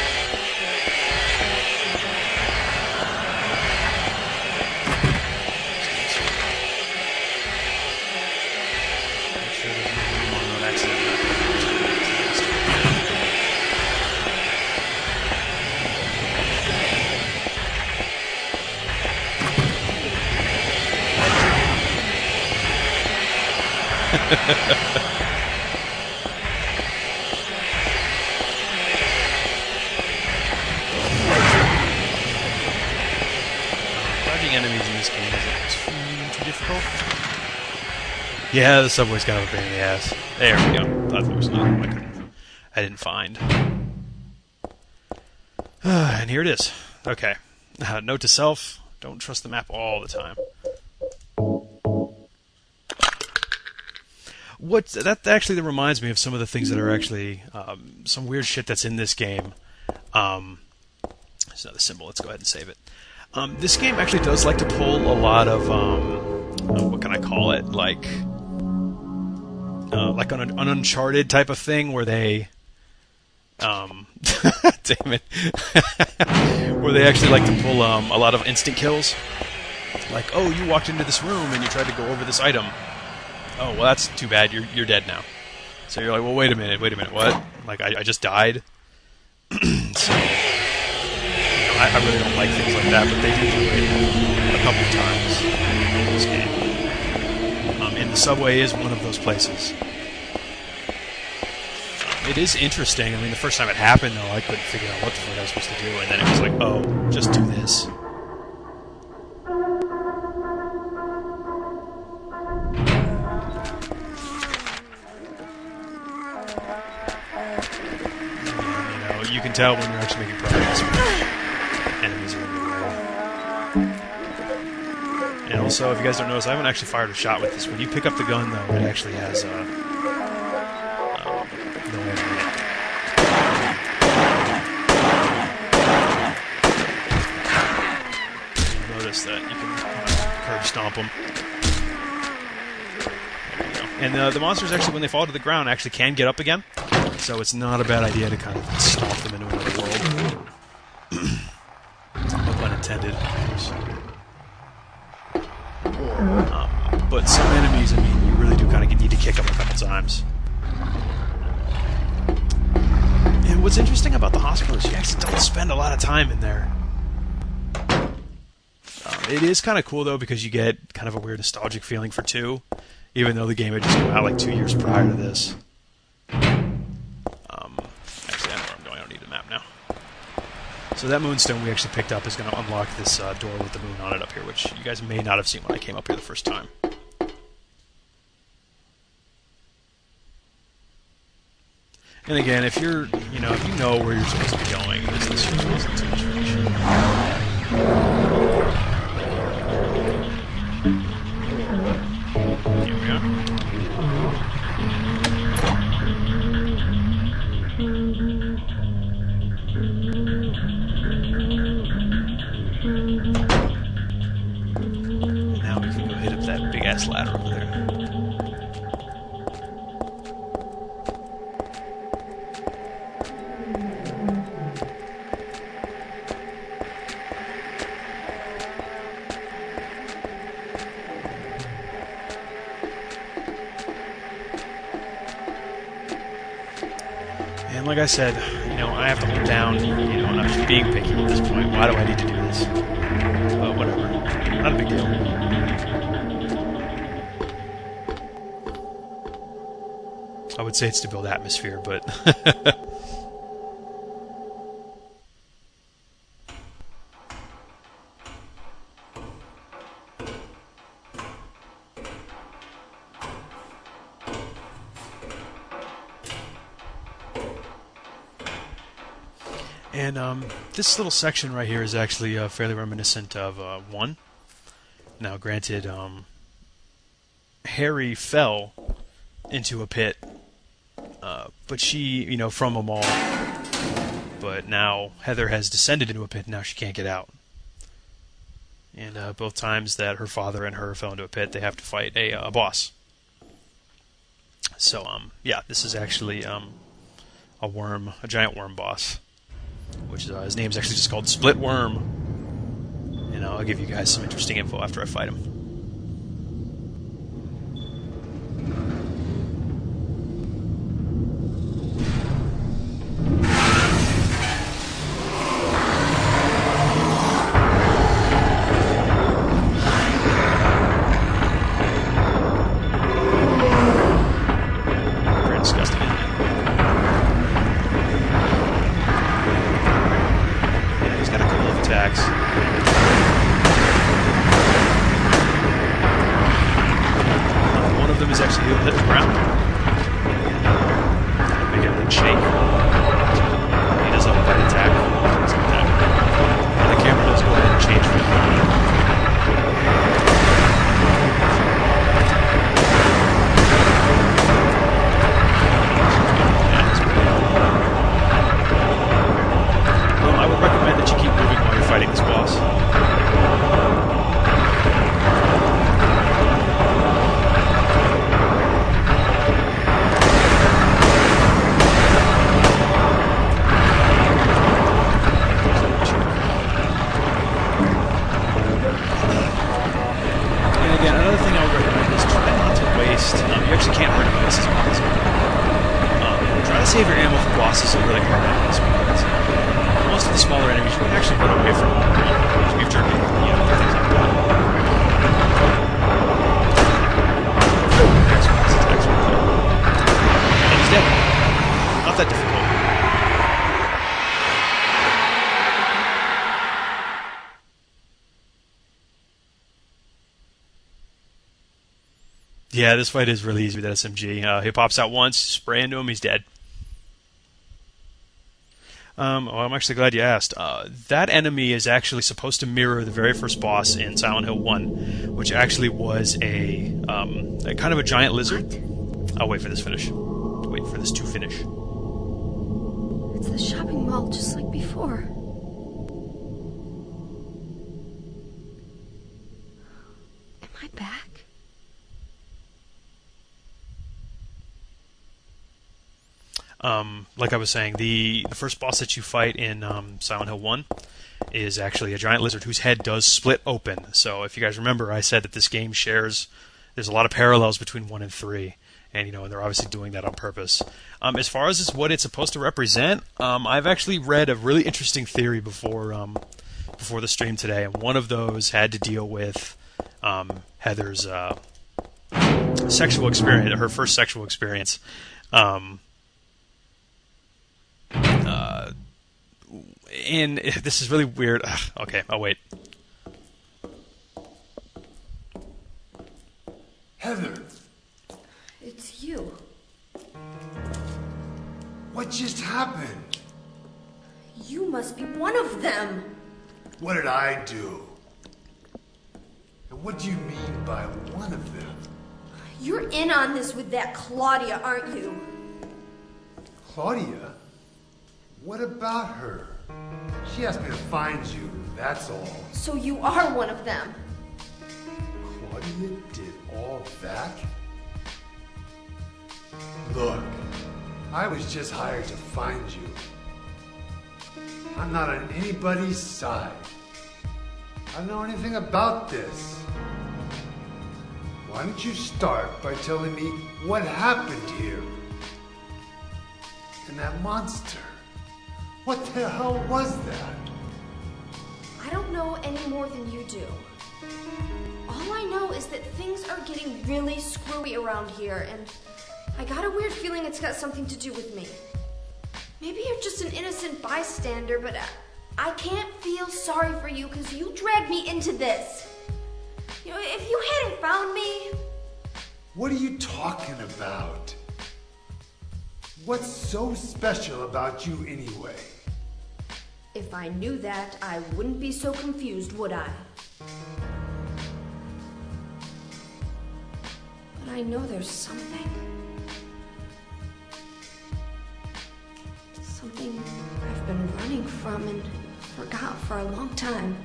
Make sure there's no room on that accident. Dodging enemies in this game isn't too difficult. Yeah, the subway's kind of a pain in the ass. There we go. Thought there was nothing I didn't find. And here it is. Okay. Note to self: don't trust the map all the time. That actually reminds me of some of the things that are actually some weird shit that's in this game. There's another symbol. Let's go ahead and save it. This game actually does like to pull a lot of what can I call it? Like an Uncharted type of thing where they damn it, where they actually like to pull a lot of instant kills. Like, oh, you walked into this room and you tried to go over this item. Oh, well, that's too bad. You're dead now. So you're like, well, wait a minute, what? Like, I just died? So, I really don't like things like that, but they do it a couple of times in this game. And the subway is one of those places. It is interesting. I mean, the first time it happened, though, I couldn't figure out what the fuck I was supposed to do, and then it was like, oh, just do this. You can tell when you're actually making progress when enemies are in your way. And also, if you guys don't notice, I haven't actually fired a shot with this. When you pick up the gun, though, it actually has no ammo in it. You'll notice that you can curb stomp them. There you go. And the monsters actually, when they fall to the ground, actually can get up again. So it's not a bad idea to kind of stomp them into another world. No pun intended, of course. But some enemies, I mean, you really do kind of need to kick them a couple times. And what's interesting about the hospital is you actually don't spend a lot of time in there. It is kind of cool, though, because you get kind of a weird nostalgic feeling for 2, even though the game had just come out like 2 years prior to this. Actually, I know where I'm going. I don't need a map now. So that moonstone we actually picked up is going to unlock this door with the moon on it up here, which you guys may not have seen when I came up here the first time. And again, if you're, if you know where you're supposed to be going, this usually isn't too much of an issue. Here we are. Now we can go hit up that big ass ladder over there. And like I said, I have to hold down, and I'm just being picky at this point. Why do I need to do this? Whatever. Not a big deal. I would say it's to build atmosphere, but... And this little section right here is actually fairly reminiscent of 1. Now, granted, Harry fell into a pit, but she, from a mall. But now Heather has descended into a pit, and now she can't get out. And both times that her father and her fell into a pit, they have to fight a boss. So yeah, this is actually a giant worm boss, which is his name's actually just called Split Worm. And I'll give you guys some interesting info after I fight him. save your ammo for bosses are really hard enemies because most of the smaller enemies you can actually run away from. We've turned things like that. And he's dead. Not that difficult. Yeah, this fight is really easy with that SMG. He pops out once, spray into him, he's dead. Well, I'm actually glad you asked. That enemy is actually supposed to mirror the very first boss in Silent Hill 1, which actually was a kind of a giant lizard. I'll wait for this finish. Wait for this to finish. It's the shopping mall just like before. Am I back? Like I was saying, the first boss that you fight in Silent Hill 1 is actually a giant lizard whose head does split open. So if you guys remember, I said that this game shares, there's a lot of parallels between 1 and 3, and and they're obviously doing that on purpose. As far as what it's supposed to represent, I've actually read a really interesting theory before the stream today, and one of those had to deal with Heather's sexual experience, her first sexual experience. And this is really weird. Okay, I'll wait. Heather! It's you. What just happened? You must be one of them. What did I do? And what do you mean by one of them? You're in on this with that Claudia, aren't you? Claudia? What about her? She asked me to find you, that's all. So you are one of them. Claudia did all that? Look, I was just hired to find you. I'm not on anybody's side. I don't know anything about this. Why don't you start by telling me what happened here? And that monster. What the hell was that? I don't know any more than you do. All I know is that things are getting really screwy around here, and I got a weird feeling it's got something to do with me. Maybe you're just an innocent bystander, but I can't feel sorry for you because you dragged me into this. If you hadn't found me... What are you talking about? What's so special about you anyway? If I knew that, I wouldn't be so confused, would I? But I know there's something. Something I've been running from and forgot for a long time.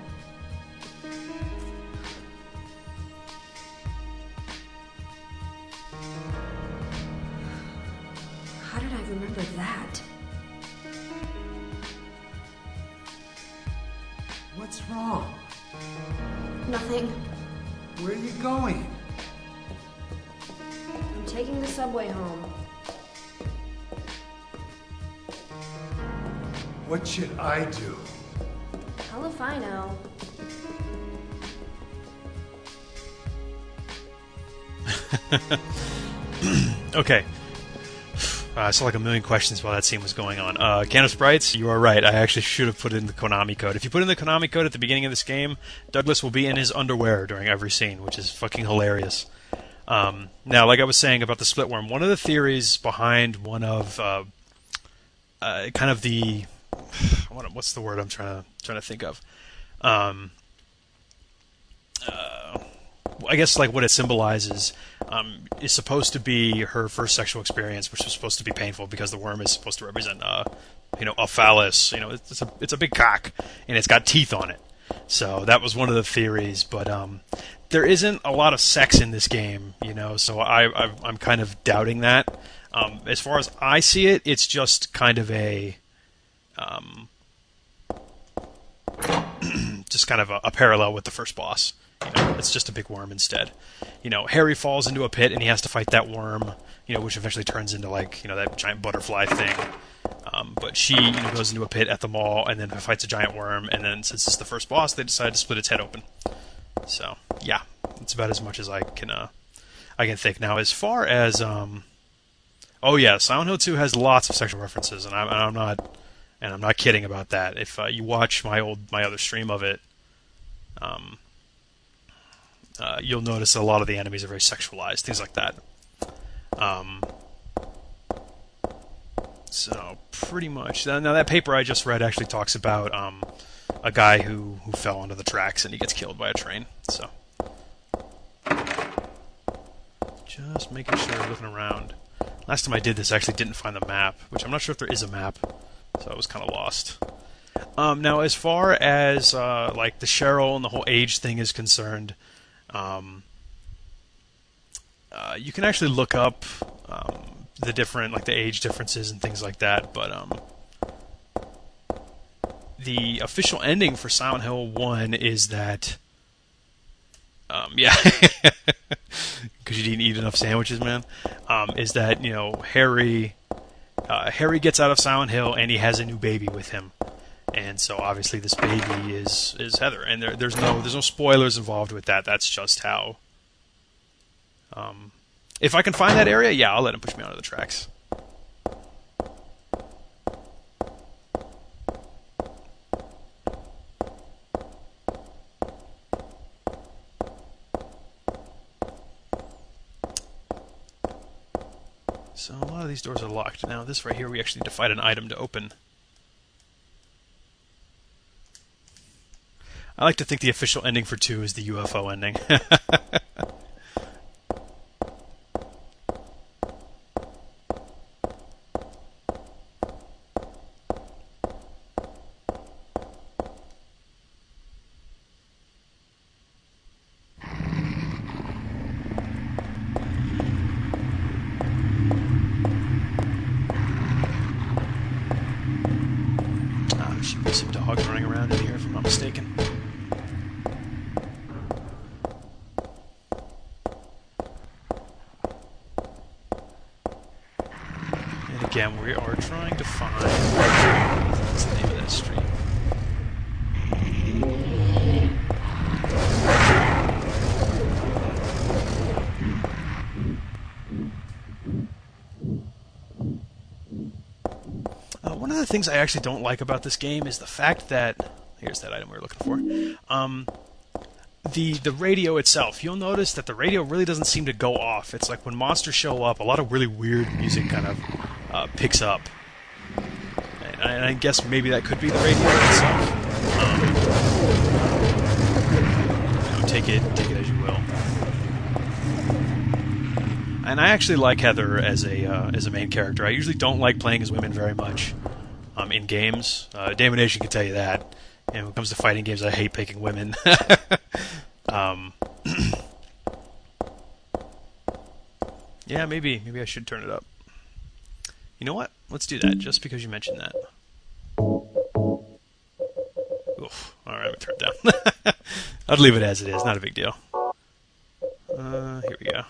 How did I remember that? What's wrong? Nothing. Where are you going? I'm taking the subway home. What should I do? Hell if I know. Okay. I saw like a million questions while that scene was going on. Can of Sprites, you are right. I actually should have put it in the Konami code. If you put in the Konami code at the beginning of this game, Douglas will be in his underwear during every scene, which is fucking hilarious. Now, like I was saying about the split worm, one of the theories behind one of kind of the what's the word I'm trying to think of? I guess like what it symbolizes is supposed to be her first sexual experience, which was supposed to be painful because the worm is supposed to represent, a phallus. It's a big cock and it's got teeth on it. So that was one of the theories, but there isn't a lot of sex in this game, So I'm kind of doubting that. As far as I see it, it's just kind of a a parallel with the first boss. It's just a big worm instead. Harry falls into a pit and he has to fight that worm, which eventually turns into that giant butterfly thing. But she goes into a pit at the mall and then fights a giant worm, and then since it's the first boss, they decide to split its head open. So yeah, it's about as much as I can think. Now, as far as Silent Hill 2 has lots of sexual references, and I'm not kidding about that. If you watch my other stream of it, you'll notice a lot of the enemies are very sexualized, things like that. So pretty much. Now that paper I just read actually talks about a guy who fell onto the tracks and he gets killed by a train. So just making sure, looking around. Last time I did this, I actually didn't find the map, which I'm not sure if there is a map, so I was kind of lost. Now, as far as like the Cheryl and the whole age thing is concerned, you can actually look up the different, like the age differences and things like that, but the official ending for Silent Hill 1 is that because you didn't eat enough sandwiches, man, is that Harry gets out of Silent Hill and he has a new baby with him. And so obviously this baby is Heather, and there's no spoilers involved with that. That's just how. If I can find that area, yeah, I'll let him push me onto the tracks. So a lot of these doors are locked. Now this right here, we actually need to find an item to open. I like to think the official ending for 2 is the UFO ending. There should be some dogs running around in here, if I'm not mistaken. Again, we are trying to find what's the name of that street. One of the things I actually don't like about this game is the fact that here's that item we were looking for. The radio itself, you'll notice that the radio really doesn't seem to go off. It's like when monsters show up, a lot of really weird music kind of picks up. And I guess maybe that could be the radio itself. Take it as you will. And I actually like Heather as a main character. I usually don't like playing as women very much in games. Damnation can tell you that. And when it comes to fighting games, I hate picking women. Yeah, maybe I should turn it up. You know what? Let's do that, just because you mentioned that. Oof. Alright, I'm turn it down. I'd leave it as it is, not a big deal. Here we go.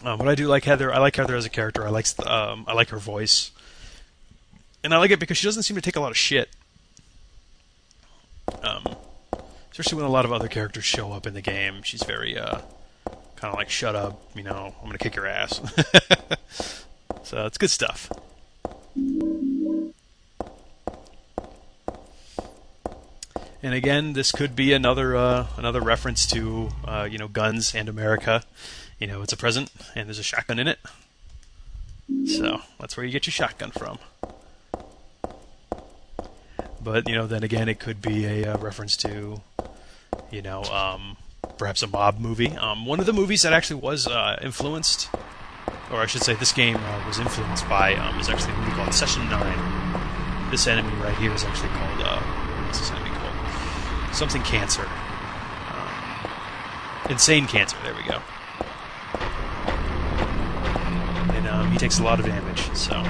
But I do like Heather. I like Heather as a character. I like her voice, and I like it because she doesn't seem to take a lot of shit. Especially when a lot of other characters show up in the game, she's very kind of like, "Shut up, you know, I'm gonna kick your ass." So it's good stuff. And again, this could be another reference to guns and America. You know, it's a present, and there's a shotgun in it. So, that's where you get your shotgun from. But, then again, it could be a reference to, perhaps a mob movie. One of the movies that actually was influenced, or I should say this game was influenced by, is actually a movie called Session 9. This enemy right here is actually called, what's this enemy called? Something Cancer. Insane Cancer, there we go. He takes a lot of damage, so...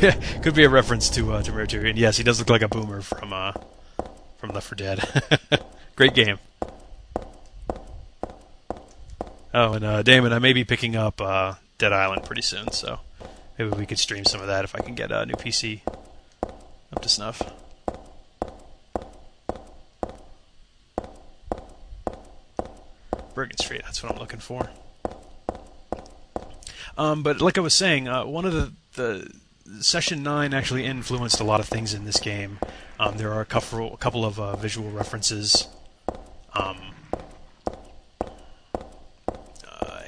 Yeah, could be a reference to Mirror 2. And yes, he does look like a boomer from Left 4 Dead. Great game. Oh, and Damon, I may be picking up Dead Island pretty soon, so maybe we could stream some of that if I can get a new PC up to snuff. Bergen Street, that's what I'm looking for. But like I was saying, one of the Session 9 actually influenced a lot of things in this game. There are a couple of visual references,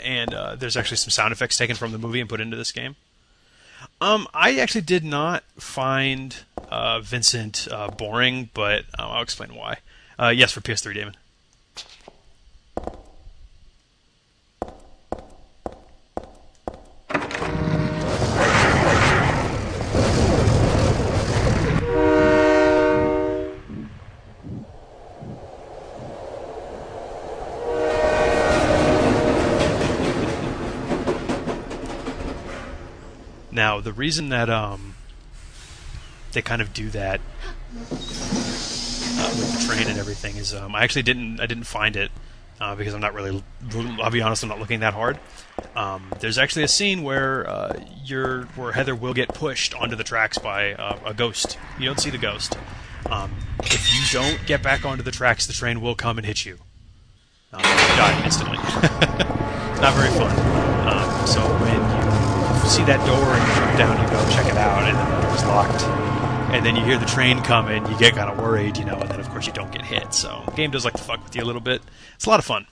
and there's actually some sound effects taken from the movie and put into this game. I actually did not find Vincent boring, but I'll explain why. Yes, for PS3, Damon. Now, the reason that they kind of do that with the train and everything is I actually didn't find it because I'm not really, I'll be honest, I'm not looking that hard. There's actually a scene where where Heather will get pushed onto the tracks by a ghost. You don't see the ghost. If you don't get back onto the tracks, the train will come and hit you. You die instantly. It's not very fun. So when you see that door and you jump down, you go check it out, and then the door's locked, and then you hear the train coming, you get kind of worried, and then of course you don't get hit. So the game does like to fuck with you a little bit. It's a lot of fun.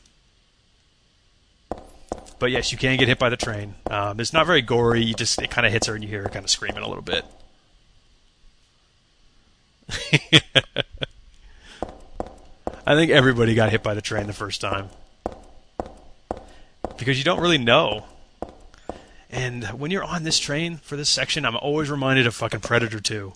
But yes, you can get hit by the train. It's not very gory. It kind of hits her, and you hear her kind of screaming a little bit. I think everybody got hit by the train the first time because you don't really know. And when you're on this train for this section, I'm always reminded of fucking Predator 2.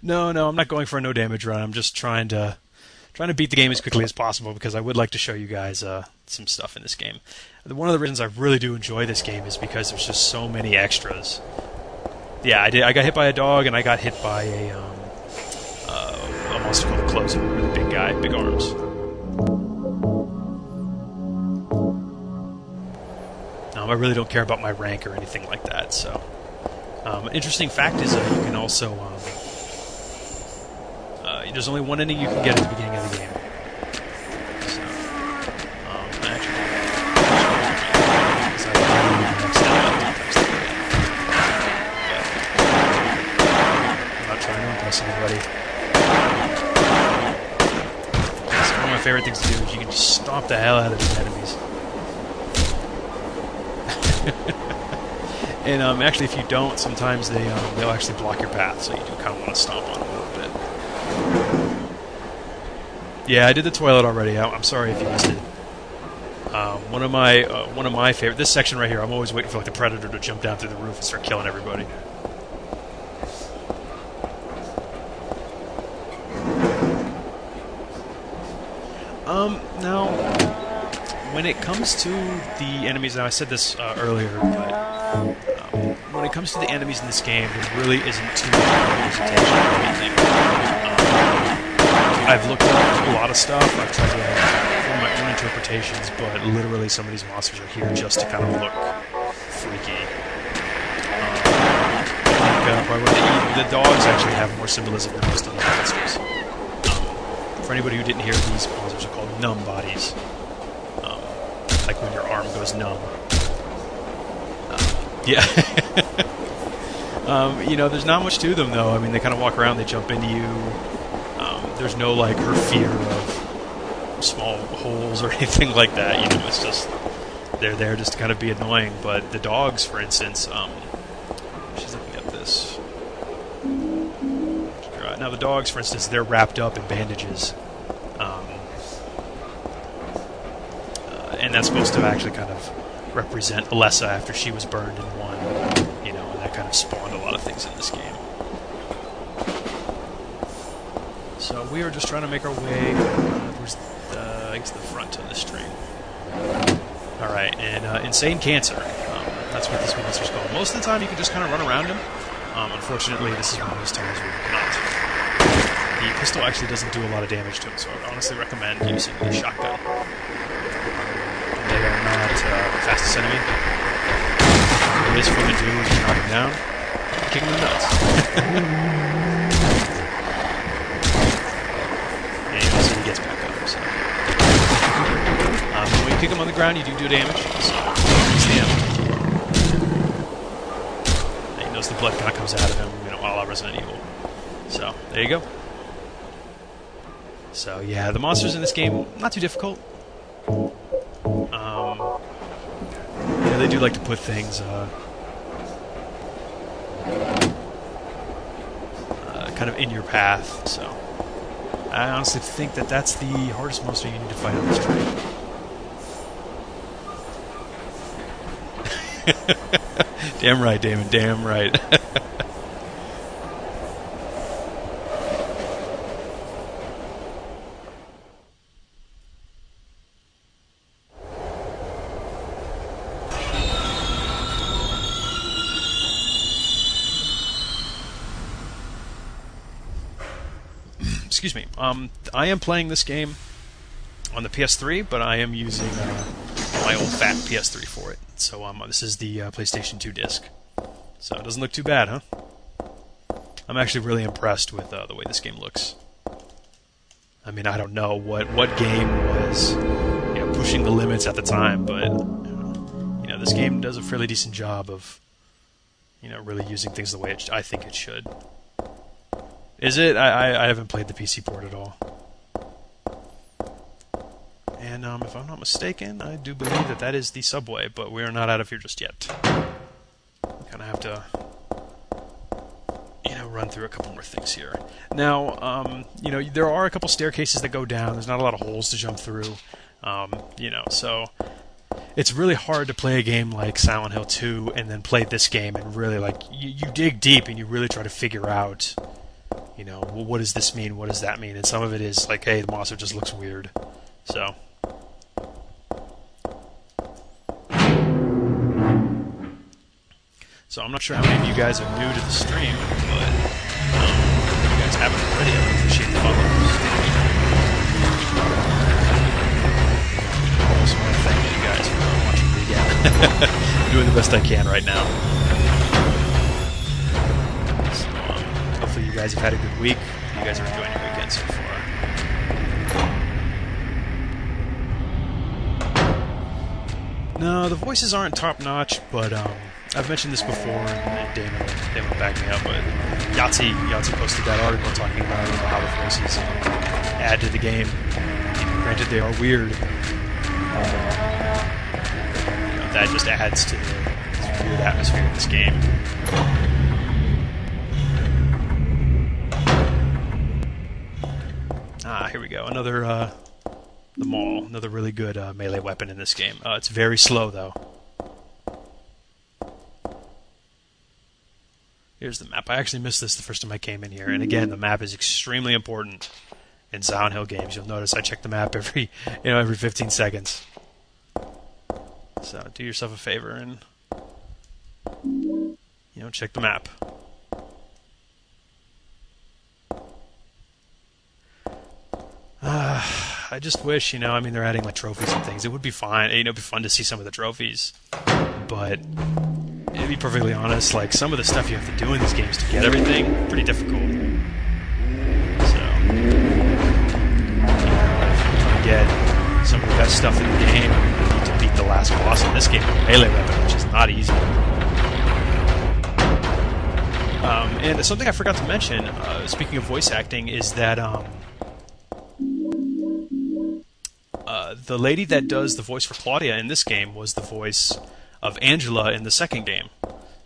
No, I'm not going for a no damage run. I'm just trying to beat the game as quickly as possible because I would like to show you guys some stuff in this game. One of the reasons I really do enjoy this game is because there's just so many extras. Yeah, I got hit by a dog, and I got hit by a monster called the Closer, a really big guy, big arms. I really don't care about my rank or anything like that. So, an interesting fact is you can also there's only one ending you can get at the beginning of the game. So, I'm not trying to impress anybody. So one of my favorite things to do is you can just stomp the hell out of these enemies. And actually, if you don't, sometimes they'll actually block your path, so you do kind of want to stomp on them a little bit. Yeah, I did the toilet already. I'm sorry if you missed it. One of my favorite. This section right here, I'm always waiting for like the predator to jump down through the roof and start killing everybody. Now, when it comes to the enemies, now I said this earlier, but when it comes to the enemies in this game, there really isn't too much representation of anything. I've looked up a lot of stuff, I've tried to form my own interpretations, but literally some of these monsters are here just to kind of look freaky. The dogs actually have more symbolism than most of the monsters. For anybody who didn't hear, these monsters are called numb bodies. Like when your arm goes numb. Yeah. You know, there's not much to them, though. I mean, they kind of walk around, they jump into you. There's no, like, her fear of small holes or anything like that. You know, it's just, they're there just to kind of be annoying. But the dogs, for instance, she's looking at this. Now, the dogs, for instance, they're wrapped up in bandages. And that's supposed to actually kind of represent Alessa after she was burned in one, you know, and that kind of spawned a lot of things in this game. So we are just trying to make our way towards I guess the front of the stream. Alright, and Insane Cancer. That's what this monster's called. Most of the time you can just kind of run around him. Unfortunately, this is one of those times where you cannot. The pistol actually doesn't do a lot of damage to him, so I would honestly recommend using the shotgun. They are not the fastest enemy. What it is fun to do is you knock him down, kick him in the nuts. And so he gets back up. So. When you kick him on the ground, you do damage. So he's the end. And he knows the blood kind of comes out of him, you know, a la Resident Evil. So there you go. So yeah, the monsters in this game not too difficult. Yeah, they do like to put things kind of in your path, so I honestly think that that's the hardest monster you need to fight on this train. Damn right, Damon, damn right. Excuse me. I am playing this game on the PS3, but I am using my old fat PS3 for it. So this is the PlayStation 2 disc. So it doesn't look too bad, huh? I'm actually really impressed with the way this game looks. I mean, I don't know what game was, you know, pushing the limits at the time, but you know, this game does a fairly decent job of, you know, really using things the way I think it should. Is it? I haven't played the PC port at all. And if I'm not mistaken, I do believe that is the subway, but we are not out of here just yet. We kind of have to, you know, run through a couple more things here. Now, you know, there are a couple staircases that go down. There's not a lot of holes to jump through. You know, so it's really hard to play a game like Silent Hill 2 and then play this game and really, like, you dig deep and you really try to figure out, you know, well, what does this mean? What does that mean? And some of it is like, hey, the monster just looks weird. So. So I'm not sure how many of you guys are new to the stream, but if you guys haven't already, I appreciate the follows. I also want to thank you guys for watching me again. I'm doing the best I can right now. Hopefully you guys have had a good week. You guys are enjoying your weekend so far. No, the voices aren't top-notch, but I've mentioned this before, and Damon backed me up, but Yahtzee posted that article talking about how the voices add to the game. Granted, they are weird. You know, that just adds to the weird atmosphere in this game. Here we go. Another, the Maul. Another really good melee weapon in this game. It's very slow, though. Here's the map. I actually missed this the first time I came in here. And again, the map is extremely important in Silent Hill games. You'll notice I check the map every 15 seconds. So do yourself a favor and check the map. I just wish, they're adding like trophies and things. It would be fine. It'd be fun to see some of the trophies, but to be perfectly honest, like some of the stuff you have to do in these games to get everything, pretty difficult. So, to get some of the best stuff in the game, you need to beat the last boss in this game with a melee weapon, which is not easy. And something I forgot to mention, speaking of voice acting, is that the lady that does the voice for Claudia in this game was the voice of Angela in the second game.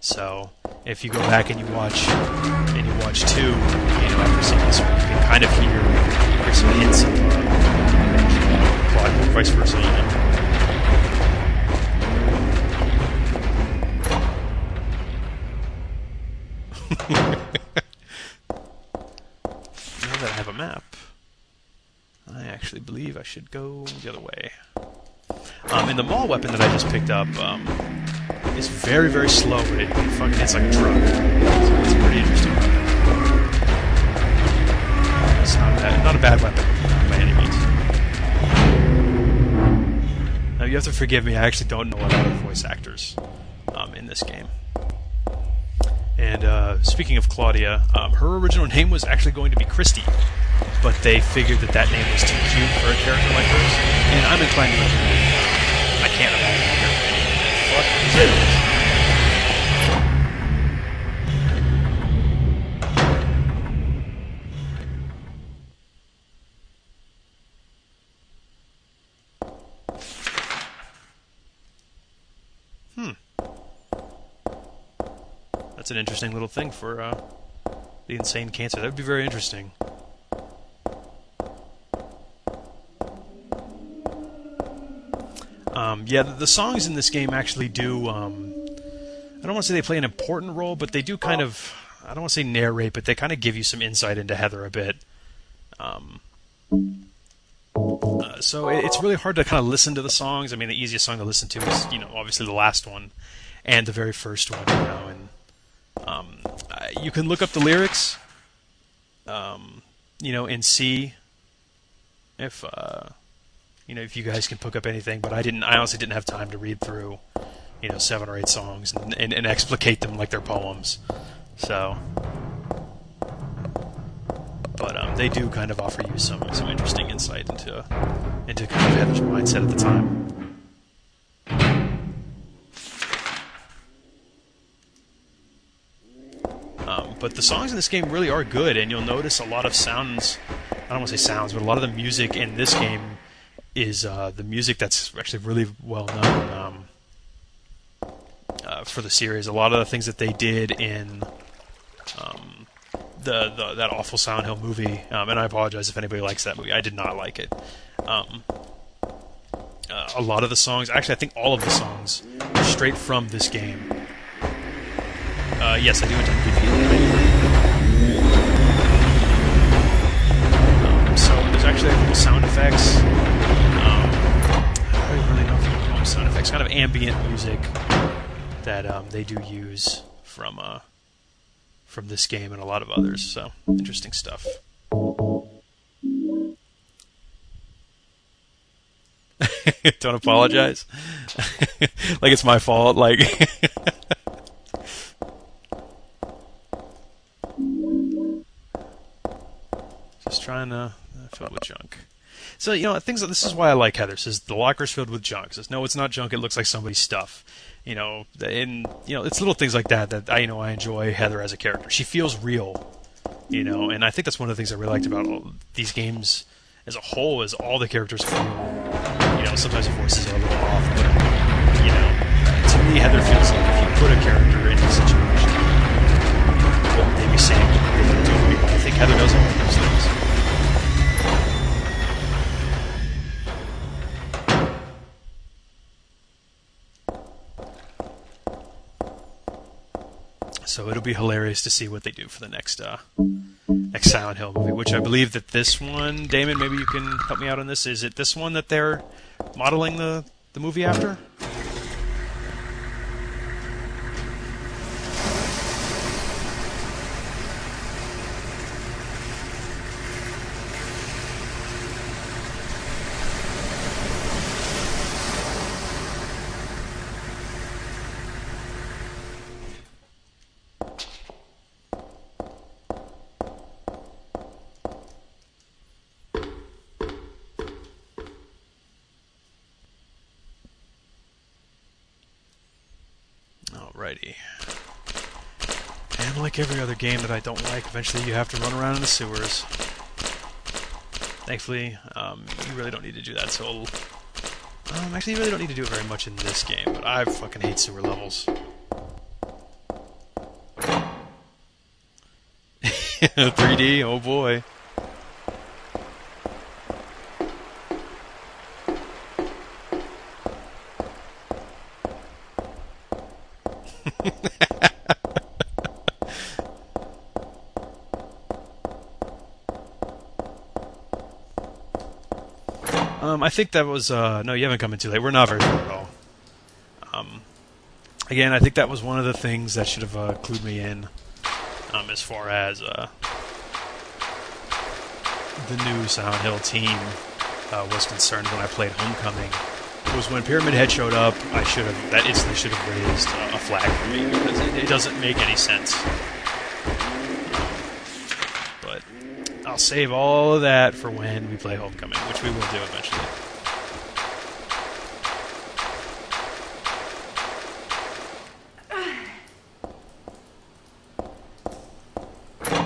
So if you go back and you watch 2, after seeing this one, you can kind of hear some hints of Claudia, or vice versa. Now that I have a map, I actually believe I should go the other way. And the Maul weapon that I just picked up is very, very slow, but it fucking hits like a truck. So it's a pretty interesting weapon. It's not a bad weapon by any means. Now you have to forgive me, I actually don't know a lot of voice actors in this game. And speaking of Claudia, her original name was actually going to be Christy, but they figured that name was too cute for a character like hers, and I'm inclined to agree. I can't imagine a character named Fuck is That's an interesting little thing for the insane cancer. That would be very interesting. Yeah, the songs in this game actually do, I don't want to say they play an important role, but they do kind of, I don't want to say narrate, but they kind of give you some insight into Heather a bit. So it's really hard to kind of listen to the songs. I mean, the easiest song to listen to is, obviously the last one, and the very first one, and you can look up the lyrics, and see if, if you guys can pick up anything, but I honestly didn't have time to read through, 7 or 8 songs and explicate them like they're poems. So, but they do kind of offer you some interesting insight into kind of Heather's mindset at the time. But the songs in this game really are good, and you'll notice a lot of sounds. I don't want to say sounds, but a lot of the music in this game is the music that's actually really well known for the series. A lot of the things that they did in that awful Silent Hill movie, and I apologize if anybody likes that movie. I did not like it. A lot of the songs, actually I think all of the songs, are straight from this game. Yes, I do intend to give you so there's actually a couple sound effects. I don't really know if you can call them sound effects. Kind of ambient music that they do use from this game and a lot of others. So interesting stuff. Don't apologize. Like it's my fault. Like. Just trying to fill it with junk. So, this is why I like Heather. Says the locker's filled with junk. Says, no, it's not junk. It looks like somebody's stuff. It's little things like that I enjoy Heather as a character. She feels real, and I think that's one of the things I really liked about these games as a whole is all the characters feel, sometimes the voices are a little off, but, to me, Heather feels like a human put a character in this situation. Well, maybe Sam can do it. I think Heather knows all of those things. So it'll be hilarious to see what they do for the next Silent Hill movie, which I believe that this one, Damon, maybe you can help me out on this. Is it this one that they're modeling the movie after? Alrighty. And like every other game that I don't like, eventually you have to run around in the sewers. Thankfully, you really don't need to do that, so... actually, you really don't need to do it very much in this game, but I fucking hate sewer levels. 3D, oh boy. I think that was, no, you haven't come in too late. We're not very far at all. Again, I think that was one of the things that should have clued me in, as far as, the new Silent Hill team, was concerned when I played Homecoming. It was when Pyramid Head showed up, that instantly should have raised a flag for me, because it doesn't make any sense. But I'll save all of that for when we play Homecoming, which we will do eventually.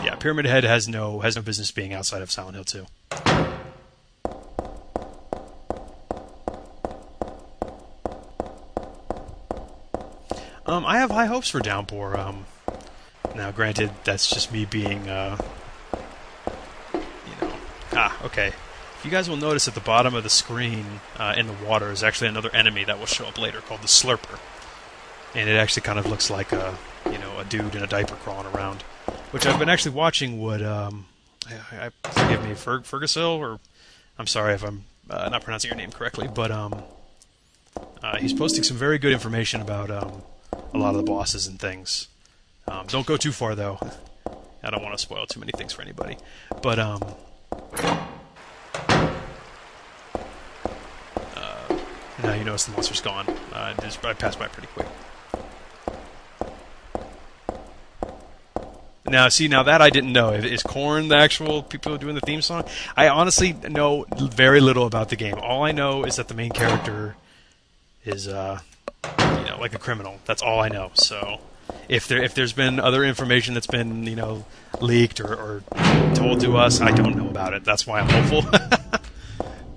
Yeah, Pyramid Head has no business being outside of Silent Hill 2. I have high hopes for Downpour. Now, granted, that's just me being, okay. You guys will notice at the bottom of the screen, in the water, is actually another enemy that will show up later called the Slurper. And it actually kind of looks like a dude in a diaper crawling around. Which I've been actually watching forgive me, Fergusil, or I'm sorry if I'm not pronouncing your name correctly, but he's posting some very good information about a lot of the bosses and things. Don't go too far, though. I don't want to spoil too many things for anybody. But, now you notice the monster's gone. I passed by pretty quick. Now, see, now that I didn't know. Is Korn the actual people doing the theme song? I honestly know very little about the game. All I know is that the main character is, like a criminal. That's all I know. So, if there's been other information that's been, leaked or told to us, I don't know about it. That's why I'm hopeful.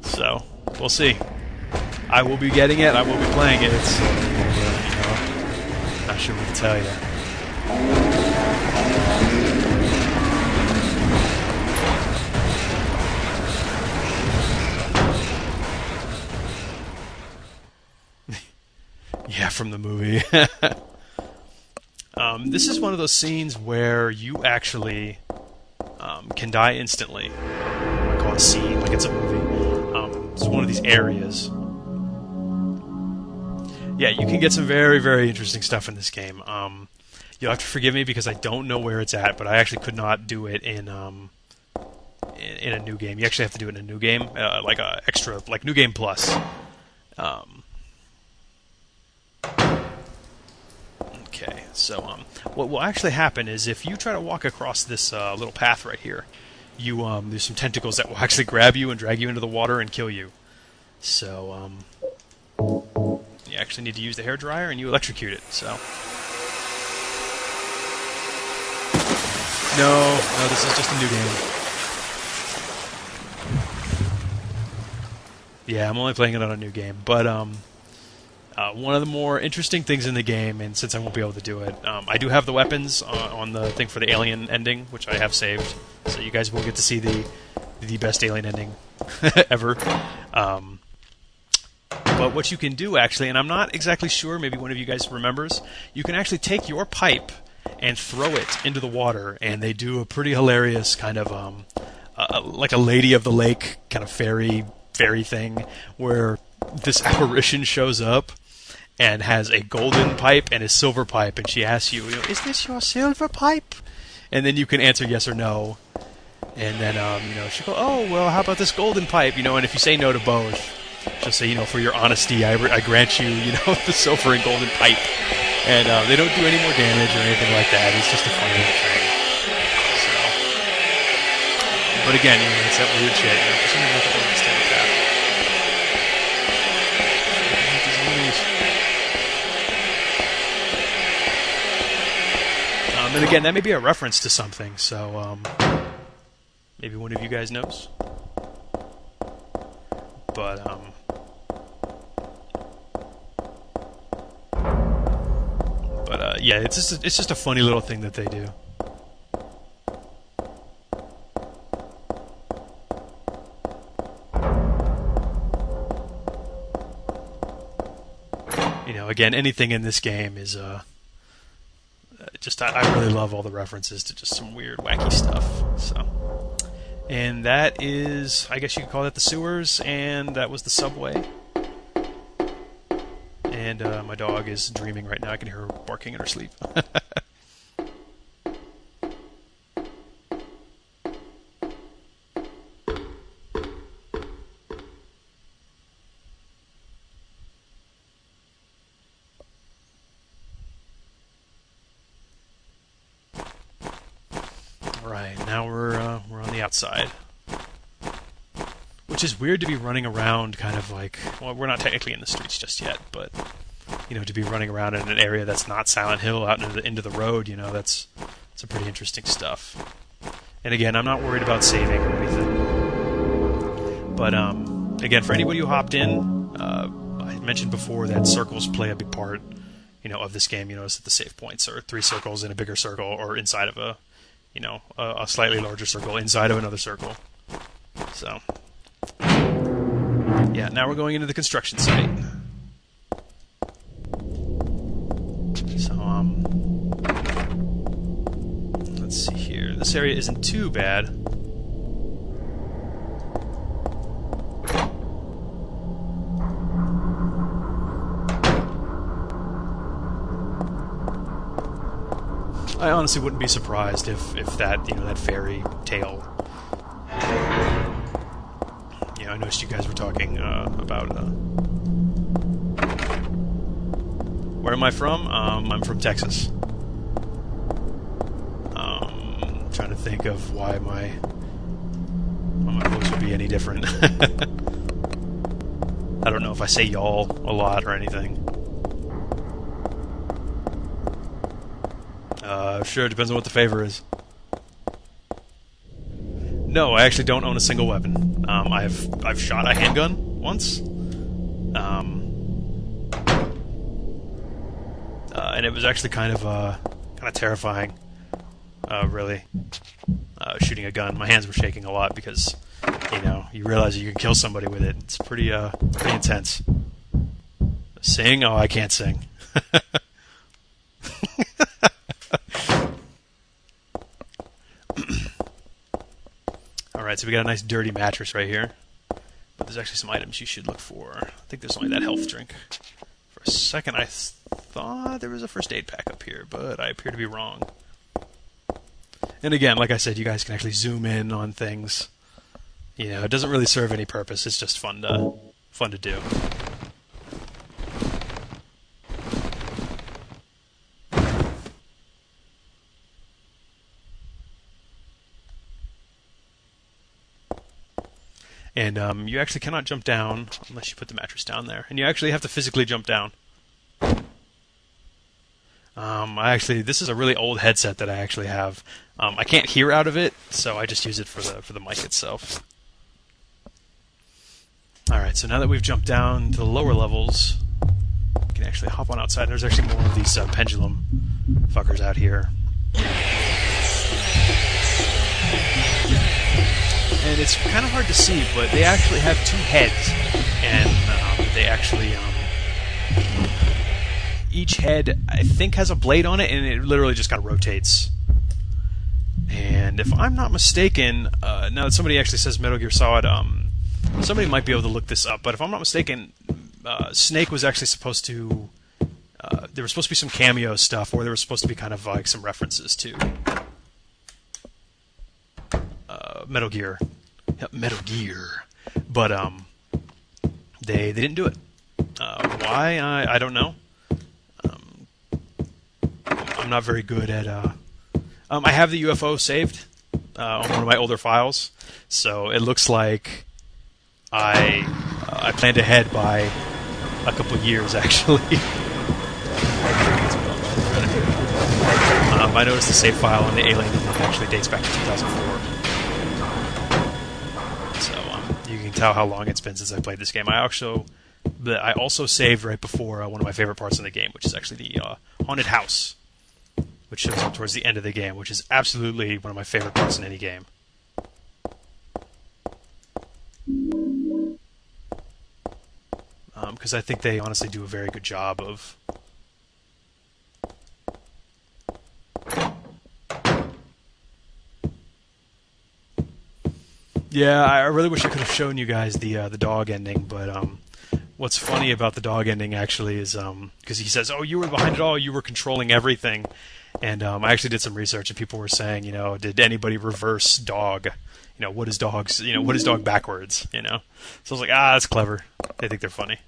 So, we'll see. I will be getting it. I will be playing it. So, not sure what to tell you. Yeah, from the movie. This is one of those scenes where you actually can die instantly. I call it a scene, like it's a movie. It's one of these areas. Yeah, you can get some very, very interesting stuff in this game. You'll have to forgive me because I don't know where it's at, but I actually could not do it in a new game. You actually have to do it in a new game, like a extra, like New Game Plus. Okay, so what will actually happen is if you try to walk across this little path right here, there's some tentacles that will actually grab you and drag you into the water and kill you. So you actually need to use the hairdryer and you electrocute it. So no, this is just a new game. Yeah, I'm only playing it on a new game, but One of the more interesting things in the game, and since I won't be able to do it, I do have the weapons on the thing for the alien ending, which I have saved, so you guys will get to see the best alien ending ever. But what you can do, actually, and I'm not exactly sure, maybe one of you guys remembers, you can actually take your pipe and throw it into the water, and they do a pretty hilarious kind of, like a Lady of the Lake kind of fairy thing, where this apparition shows up and has a golden pipe and a silver pipe, and she asks you, is this your silver pipe? And then you can answer yes or no. And then, she'll go, oh, well, how about this golden pipe? And if you say no to both, she'll say, for your honesty, I grant you, the silver and golden pipe. And they don't do any more damage or anything like that. It's just a funny little thing. So, but again, it's that weird shit. For some reason, I don't understand that. And again, that may be a reference to something, so maybe one of you guys knows. But yeah, it's just a funny little thing that they do. Again, anything in this game is just I really love all the references to just some weird, wacky stuff. So, and that is, I guess you could call that the sewers, and that was the subway. And my dog is dreaming right now. I can hear her barking in her sleep. Right, now we're on the outside. Which is weird to be running around kind of like... Well, we're not technically in the streets just yet, but... to be running around in an area that's not Silent Hill, out into the road, that's some pretty interesting stuff. And again, I'm not worried about saving or anything. But, again, for anybody who hopped in, I mentioned before that circles play a big part, of this game. Is that the save points are 3 circles in a bigger circle, or inside of a slightly larger circle inside of another circle. So, yeah, now we're going into the construction site. So, let's see here. This area isn't too bad. I honestly wouldn't be surprised if that, that fairy tale. I noticed you guys were talking about. Where am I from? I'm from Texas. Trying to think of why my voice would be any different. I don't know if I say y'all a lot or anything. Sure, it depends on what the favor is. No, I actually don't own a single weapon. I've shot a handgun once. And it was actually kind of terrifying. Really, shooting a gun. My hands were shaking a lot because, you realize you can kill somebody with it. It's pretty intense. Sing? Oh, I can't sing. Alright, so we got a nice dirty mattress right here. But there's actually some items you should look for. I think there's only that health drink. For a second I thought there was a first aid pack up here, but I appear to be wrong. And again, like I said, you guys can actually zoom in on things. It doesn't really serve any purpose, it's just fun to do. And you actually cannot jump down unless you put the mattress down there. And you actually have to physically jump down. This is a really old headset that I actually have. I can't hear out of it, so I just use it for the mic itself. Alright, so now that we've jumped down to the lower levels, we can actually hop on outside. There's actually more of these pendulum fuckers out here. And it's kind of hard to see, but they actually have two heads, and they actually each head, I think, has a blade on it, and it literally just kind of rotates. And if I'm not mistaken, now that somebody actually says Metal Gear Solid, somebody might be able to look this up, but if I'm not mistaken, Snake was actually supposed to... there was supposed to be some cameo stuff, or there was supposed to be kind of like some references to Metal Gear. Metal Gear. But they didn't do it. Why? I don't know. I'm not very good at... I have the UFO saved on one of my older files, so it looks like I planned ahead by a couple of years, actually. I noticed the save file on the Alien actually dates back to 2004. So you can tell how long it's been since I played this game. I also saved right before one of my favorite parts in the game, which is actually the haunted house, which shows up towards the end of the game, which is absolutely one of my favorite parts in any game. Because I think they honestly do a very good job of... Yeah, I really wish I could have shown you guys the dog ending, but what's funny about the dog ending actually is because he says, "Oh, you were behind it all, you were controlling everything," and I actually did some research, and people were saying, did anybody reverse dog? What is dogs? What is dog backwards? So I was like, that's clever. They think they're funny.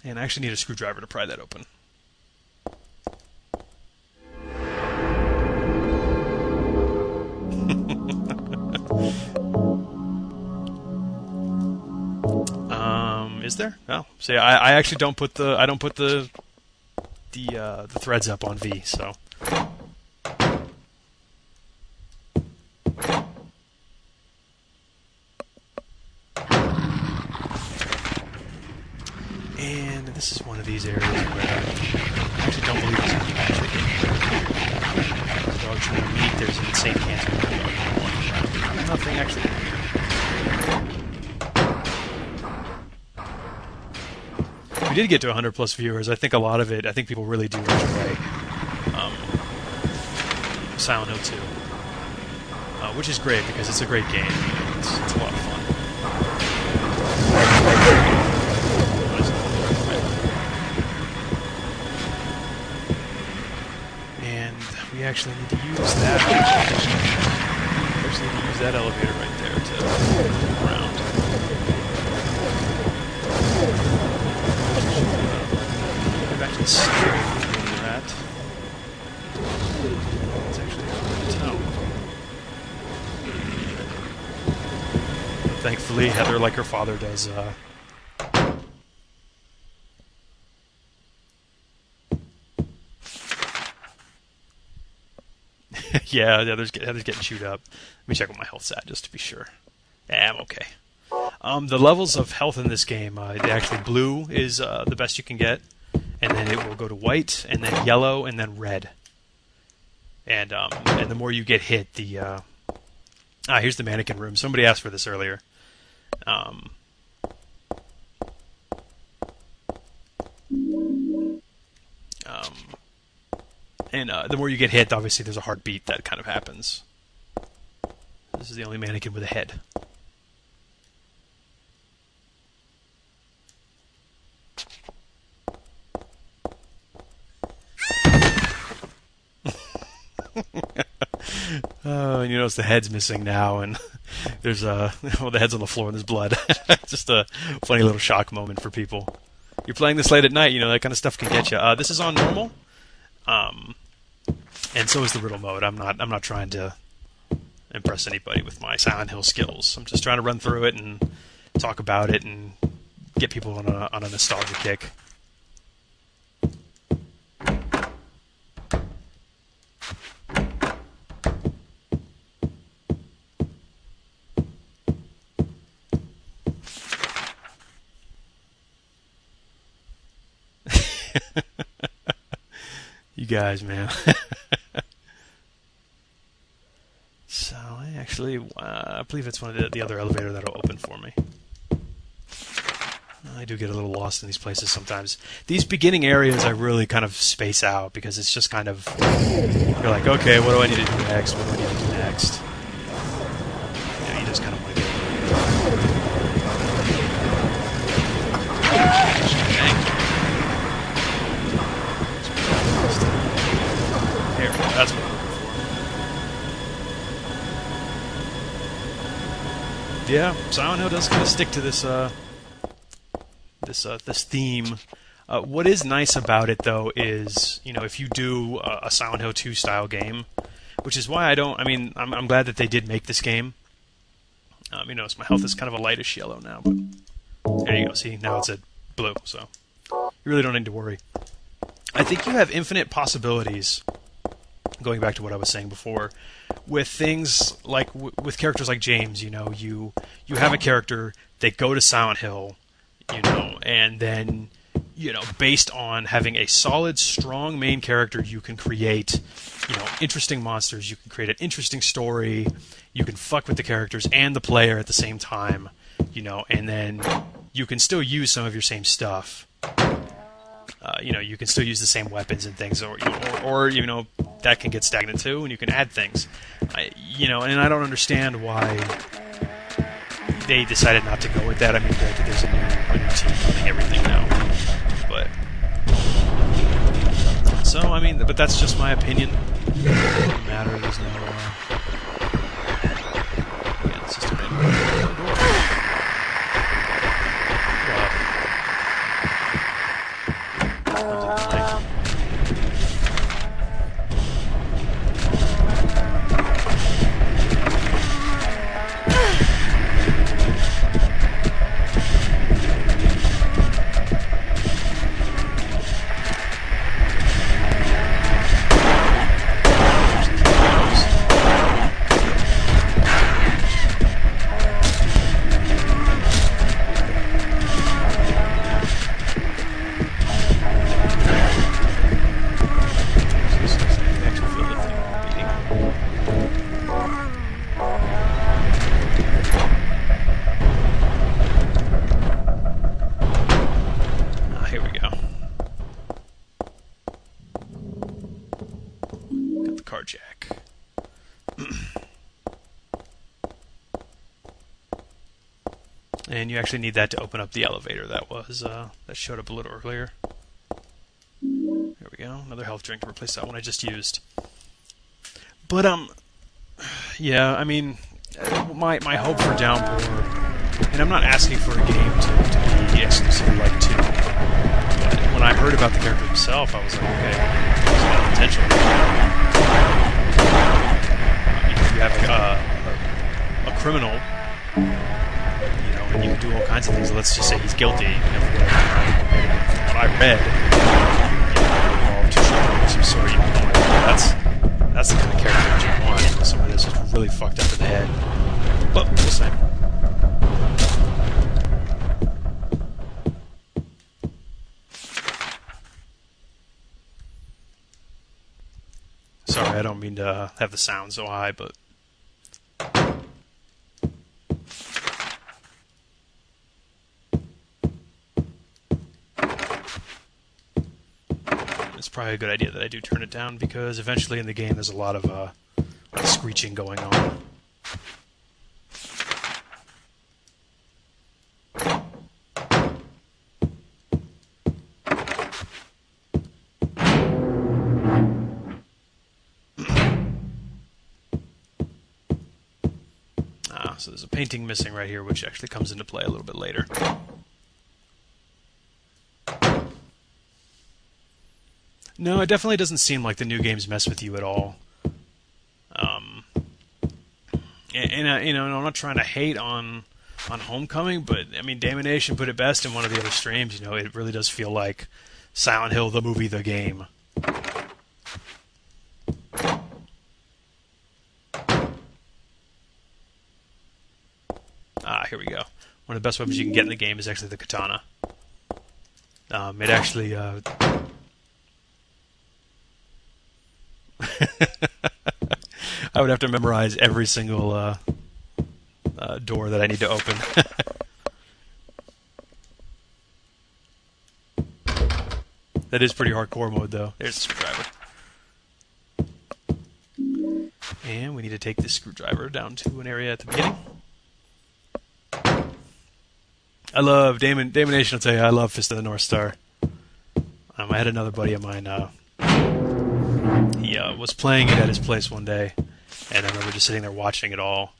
And I actually need a screwdriver to pry that open. Is there? Oh, see, I actually don't put the threads up on V, so. And this is one of these areas where I actually don't believe there's anything actually in. The dog's really neat. There's an insane cancer. Nothing actually. We did get to 100 plus viewers. I think a lot of it, I think people really do enjoy Silent Hill 2, which is great because it's a great game. It's a lot of fun. And we actually need to use that. We actually need to use that elevator right there to move around. I've actually scared into that. It's actually a town. But thankfully, Heather, like her father does, yeah, Heather's getting chewed up. Let me check what my health's at, just to be sure. Yeah, I'm okay. The levels of health in this game, actually blue is the best you can get, and then it will go to white, and then yellow, and then red. And the more you get hit, the here's the mannequin room. Somebody asked for this earlier. And the more you get hit, obviously there's a heartbeat that kind of happens. This is the only mannequin with a head. Oh, and you notice the head's missing now, and there's the head's on the floor and there's blood. Just a funny little shock moment for people. You're playing this late at night, that kind of stuff can get you. This is on normal, and so is the riddle mode. I'm not trying to impress anybody with my Silent Hill skills. I'm just trying to run through it and talk about it and get people on a nostalgia kick. You guys, man. So, I believe it's one of the other elevator that'll open for me. I do get a little lost in these places sometimes. These beginning areas I really kind of space out because it's just kind of... You're like, okay, what do I need to do next? What do I need to do next? You know, you just kind of want to get... There we go, that's what I'm looking for. Yeah, Silent Hill does kind of stick to this, this theme. What is nice about it, though, is, you know, if you do a Silent Hill 2 style game, which is why I'm glad that they did make this game. You know, my health is kind of a lightish yellow now, but there you go. See, now it's a blue, so you really don't need to worry. I think you have infinite possibilities, going back to what I was saying before, with things like, with characters like James. You know, you have a character, they go to Silent Hill, you know, and then, you know, based on having a solid, strong main character, you can create, you know, interesting monsters, you can create an interesting story, you can fuck with the characters and the player at the same time, you know, and then you can still use some of your same stuff. You know, you can still use the same weapons and things, or you know, that can get stagnant too, and you can add things. You know, and I don't understand why they decided not to go with that. I mean, granted, there's a new team running everything now, but so I mean, but that's just my opinion. It doesn't matter. There's no. Yeah, it's just a random door. And you actually need that to open up the elevator that showed up a little earlier. There we go. Another health drink to replace that one I just used. But yeah, I mean, my hope for Downpour, and I'm not asking for a game to be exclusively like 2. But when I heard about the character himself, I was like, okay, there's a lot of potential. You have a criminal. And you can do all kinds of things. Let's just say he's guilty. You know, for whatever crime he committed. From what I read, involved to show some sort of that's the kind of character that you want. You know, someone that's just really fucked up in the head. But we'll see. Sorry, I don't mean to have the sound so high, but. It's probably a good idea that I do turn it down, because eventually in the game there's a lot of screeching going on. So there's a painting missing right here, which actually comes into play a little bit later. No, it definitely doesn't seem like the new games mess with you at all. You know, I'm not trying to hate on Homecoming, but I mean, Damonation put it best in one of the other streams. You know, it really does feel like Silent Hill, the movie, the game. Here we go. One of the best weapons you can get in the game is actually the katana. It actually I would have to memorize every single door that I need to open. That is pretty hardcore mode, though. There's the screwdriver. And we need to take this screwdriver down to an area at the beginning. I love Damon Nation. I'll tell you, I love Fist of the North Star. I had another buddy of mine. He was playing it at his place one day, and I remember just sitting there watching it all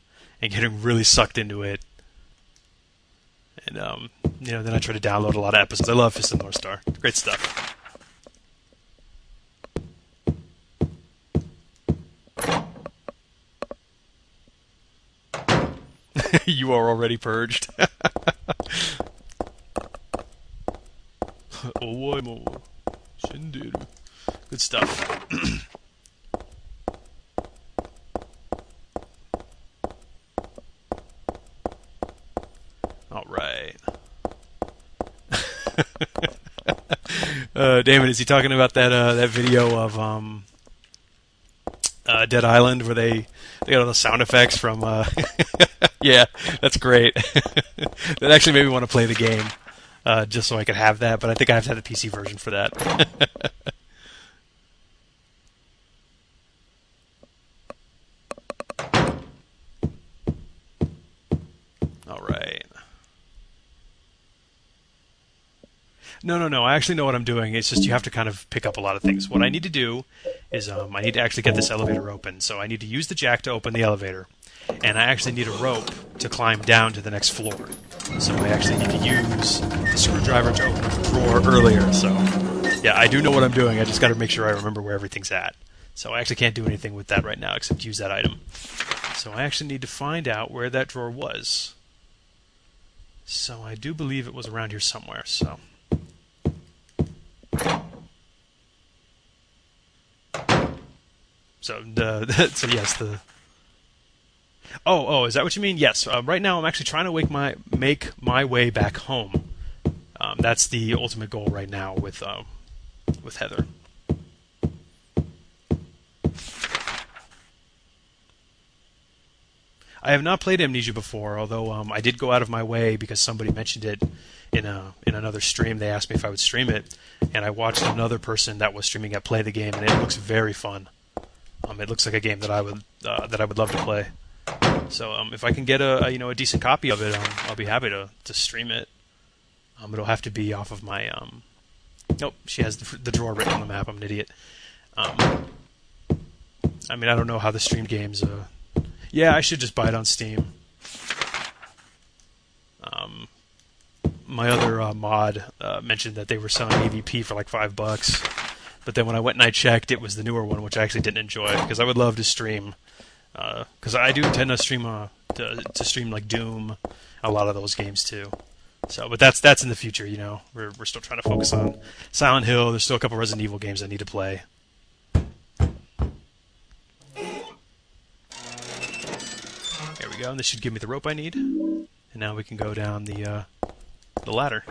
and getting really sucked into it. And then I tried to download a lot of episodes. I love Fist of the North Star. Great stuff. You are already purged. Good stuff. All right. Damon, is he talking about that video of Dead Island where they got all the sound effects from? Yeah, that's great. That actually made me want to play the game, just so I could have that. But I think I have to have the PC version for that. All right. No. I actually know what I'm doing. It's just you have to kind of pick up a lot of things. What I need to do is I need to actually get this elevator open. So I need to use the jack to open the elevator. And I actually need a rope to climb down to the next floor. So I actually need to use the screwdriver to open up the drawer earlier. So, yeah, I do know what I'm doing. I just got to make sure I remember where everything's at. So I actually can't do anything with that right now except use that item. So I actually need to find out where that drawer was. So I do believe it was around here somewhere. So yes, the... Oh, is that what you mean? Yes. Right now, I'm actually trying to make my way back home. That's the ultimate goal right now with Heather. I have not played Amnesia before, although I did go out of my way because somebody mentioned it in another stream. They asked me if I would stream it, and I watched another person that was streaming it play the game, and it looks very fun. It looks like a game that I would love to play. So if I can get a decent copy of it, I'll be happy to stream it. It'll have to be off of my Nope, she has the drawer written on the map. I'm an idiot. I don't know how the stream games. Yeah, I should just buy it on Steam. My other mod mentioned that they were selling EVP for like $5, but then when I went and I checked, it was the newer one, which I actually didn't enjoy because I would love to stream. Because I do tend to stream to stream like Doom, a lot of those games too. So, but that's in the future, you know. We're still trying to focus on Silent Hill. There's still a couple Resident Evil games I need to play. There we go. And this should give me the rope I need. And now we can go down the ladder.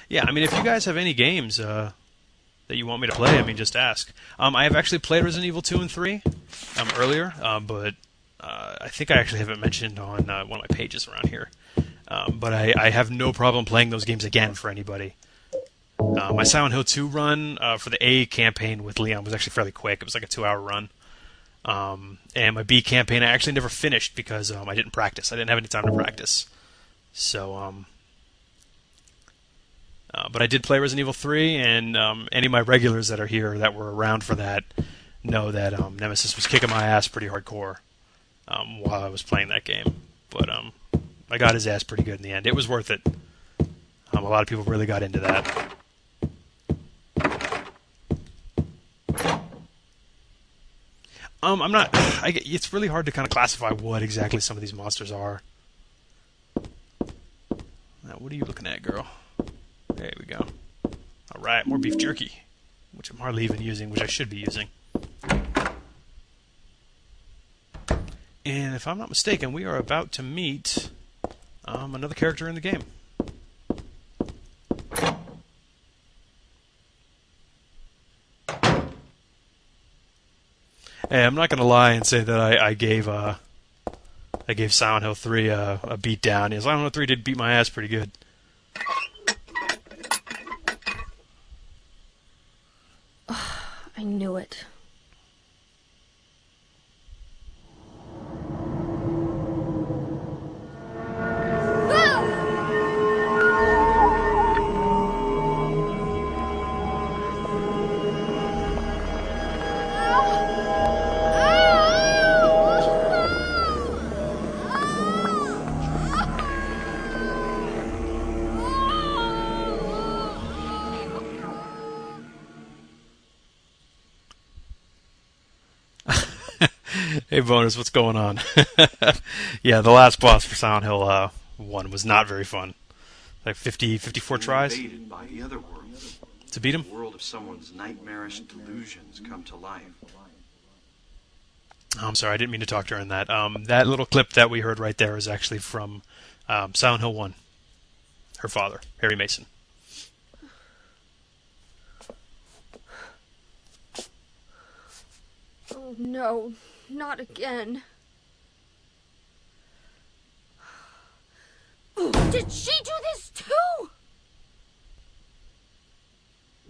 Yeah, if you guys have any games that you want me to play, just ask. I have actually played Resident Evil 2 and 3 earlier, but I think I actually haven't mentioned on one of my pages around here. But I have no problem playing those games again for anybody. My Silent Hill 2 run for the A campaign with Leon was actually fairly quick. It was like a 2-hour run. And my B campaign I actually never finished because I didn't practice. I didn't have any time to practice. So, but I did play Resident Evil 3, and any of my regulars that are here that were around for that know that Nemesis was kicking my ass pretty hardcore while I was playing that game. But I got his ass pretty good in the end. It was worth it. A lot of people really got into that. It's really hard to kind of classify what exactly some of these monsters are. Now, what are you looking at, girl? There we go. Alright, more beef jerky, which I'm hardly even using, which I should be using. And if I'm not mistaken, we are about to meet another character in the game. Hey, I'm not gonna lie and say that I gave Silent Hill 3 a beat down. Yeah, Silent Hill 3 did beat my ass pretty good. I knew it. Hey, Bonus, what's going on? Yeah, the last boss for Silent Hill 1 was not very fun. Like 54 tries Invaded by the other world. to beat him. The world of someone's nightmarish delusions come to life. I'm sorry, I didn't mean to talk during that. That little clip that we heard right there is actually from Silent Hill 1. Her father, Harry Mason. Oh no, not again. Did she do this too?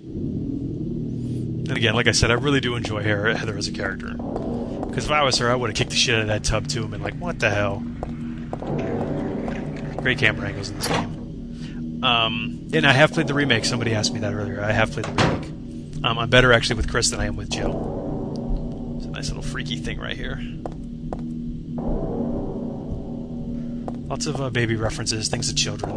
And again, like I said, I really do enjoy Heather as a character. Because if I was her, I would have kicked the shit out of that tub too and been like, what the hell? Great camera angles in this game. And I have played the remake. Somebody asked me that earlier. I have played the remake. I'm better actually with Chris than I am with Jill. It's a nice little freaky thing right here. Lots of baby references, things to children.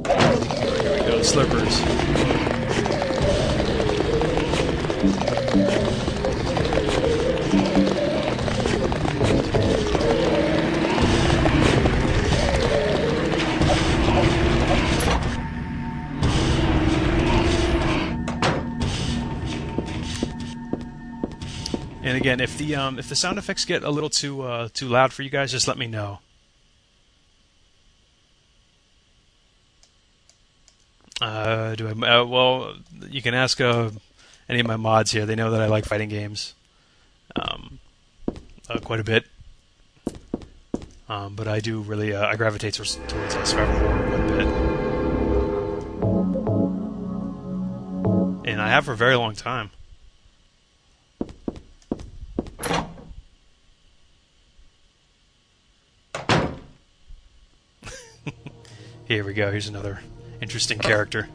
Here we go, Slurpers. And again, if the sound effects get a little too loud for you guys, just let me know. Well, you can ask any of my mods here. They know that I like fighting games, quite a bit. But I do really I gravitate towards survival horror quite a bit, and I have for a very long time. Here we go. Here's another interesting character.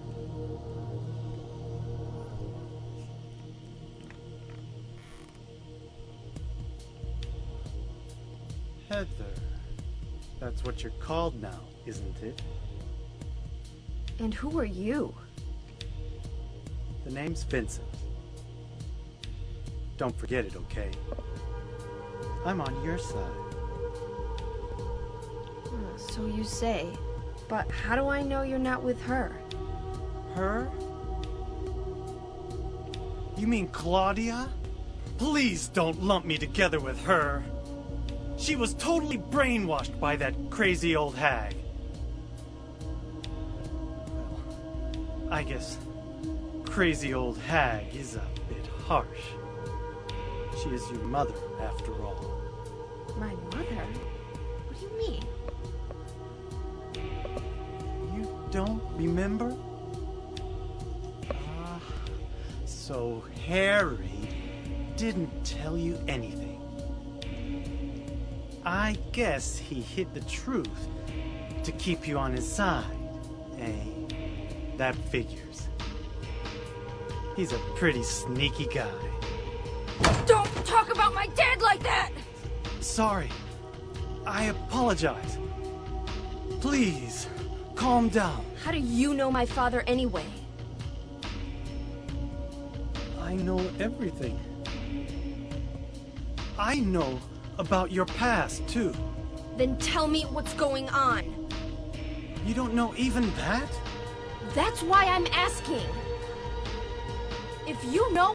Heather. That's what you're called now, isn't it? And who are you? The name's Vincent. Don't forget it, okay? I'm on your side. So you say. But how do I know you're not with her? Her? You mean Claudia? Please don't lump me together with her. She was totally brainwashed by that crazy old hag. Well, I guess crazy old hag is a bit harsh. She is your mother, after all. My mother? What do you mean? You don't remember? So Harry didn't tell you anything. I guess he hid the truth to keep you on his side. Hey, that figures. He's a pretty sneaky guy. Don't talk about my dad like that! Sorry. I apologize. Please, calm down. How do you know my father anyway? I know everything. I know about your past, too. Then tell me what's going on. You don't know even that? That's why I'm asking. If you know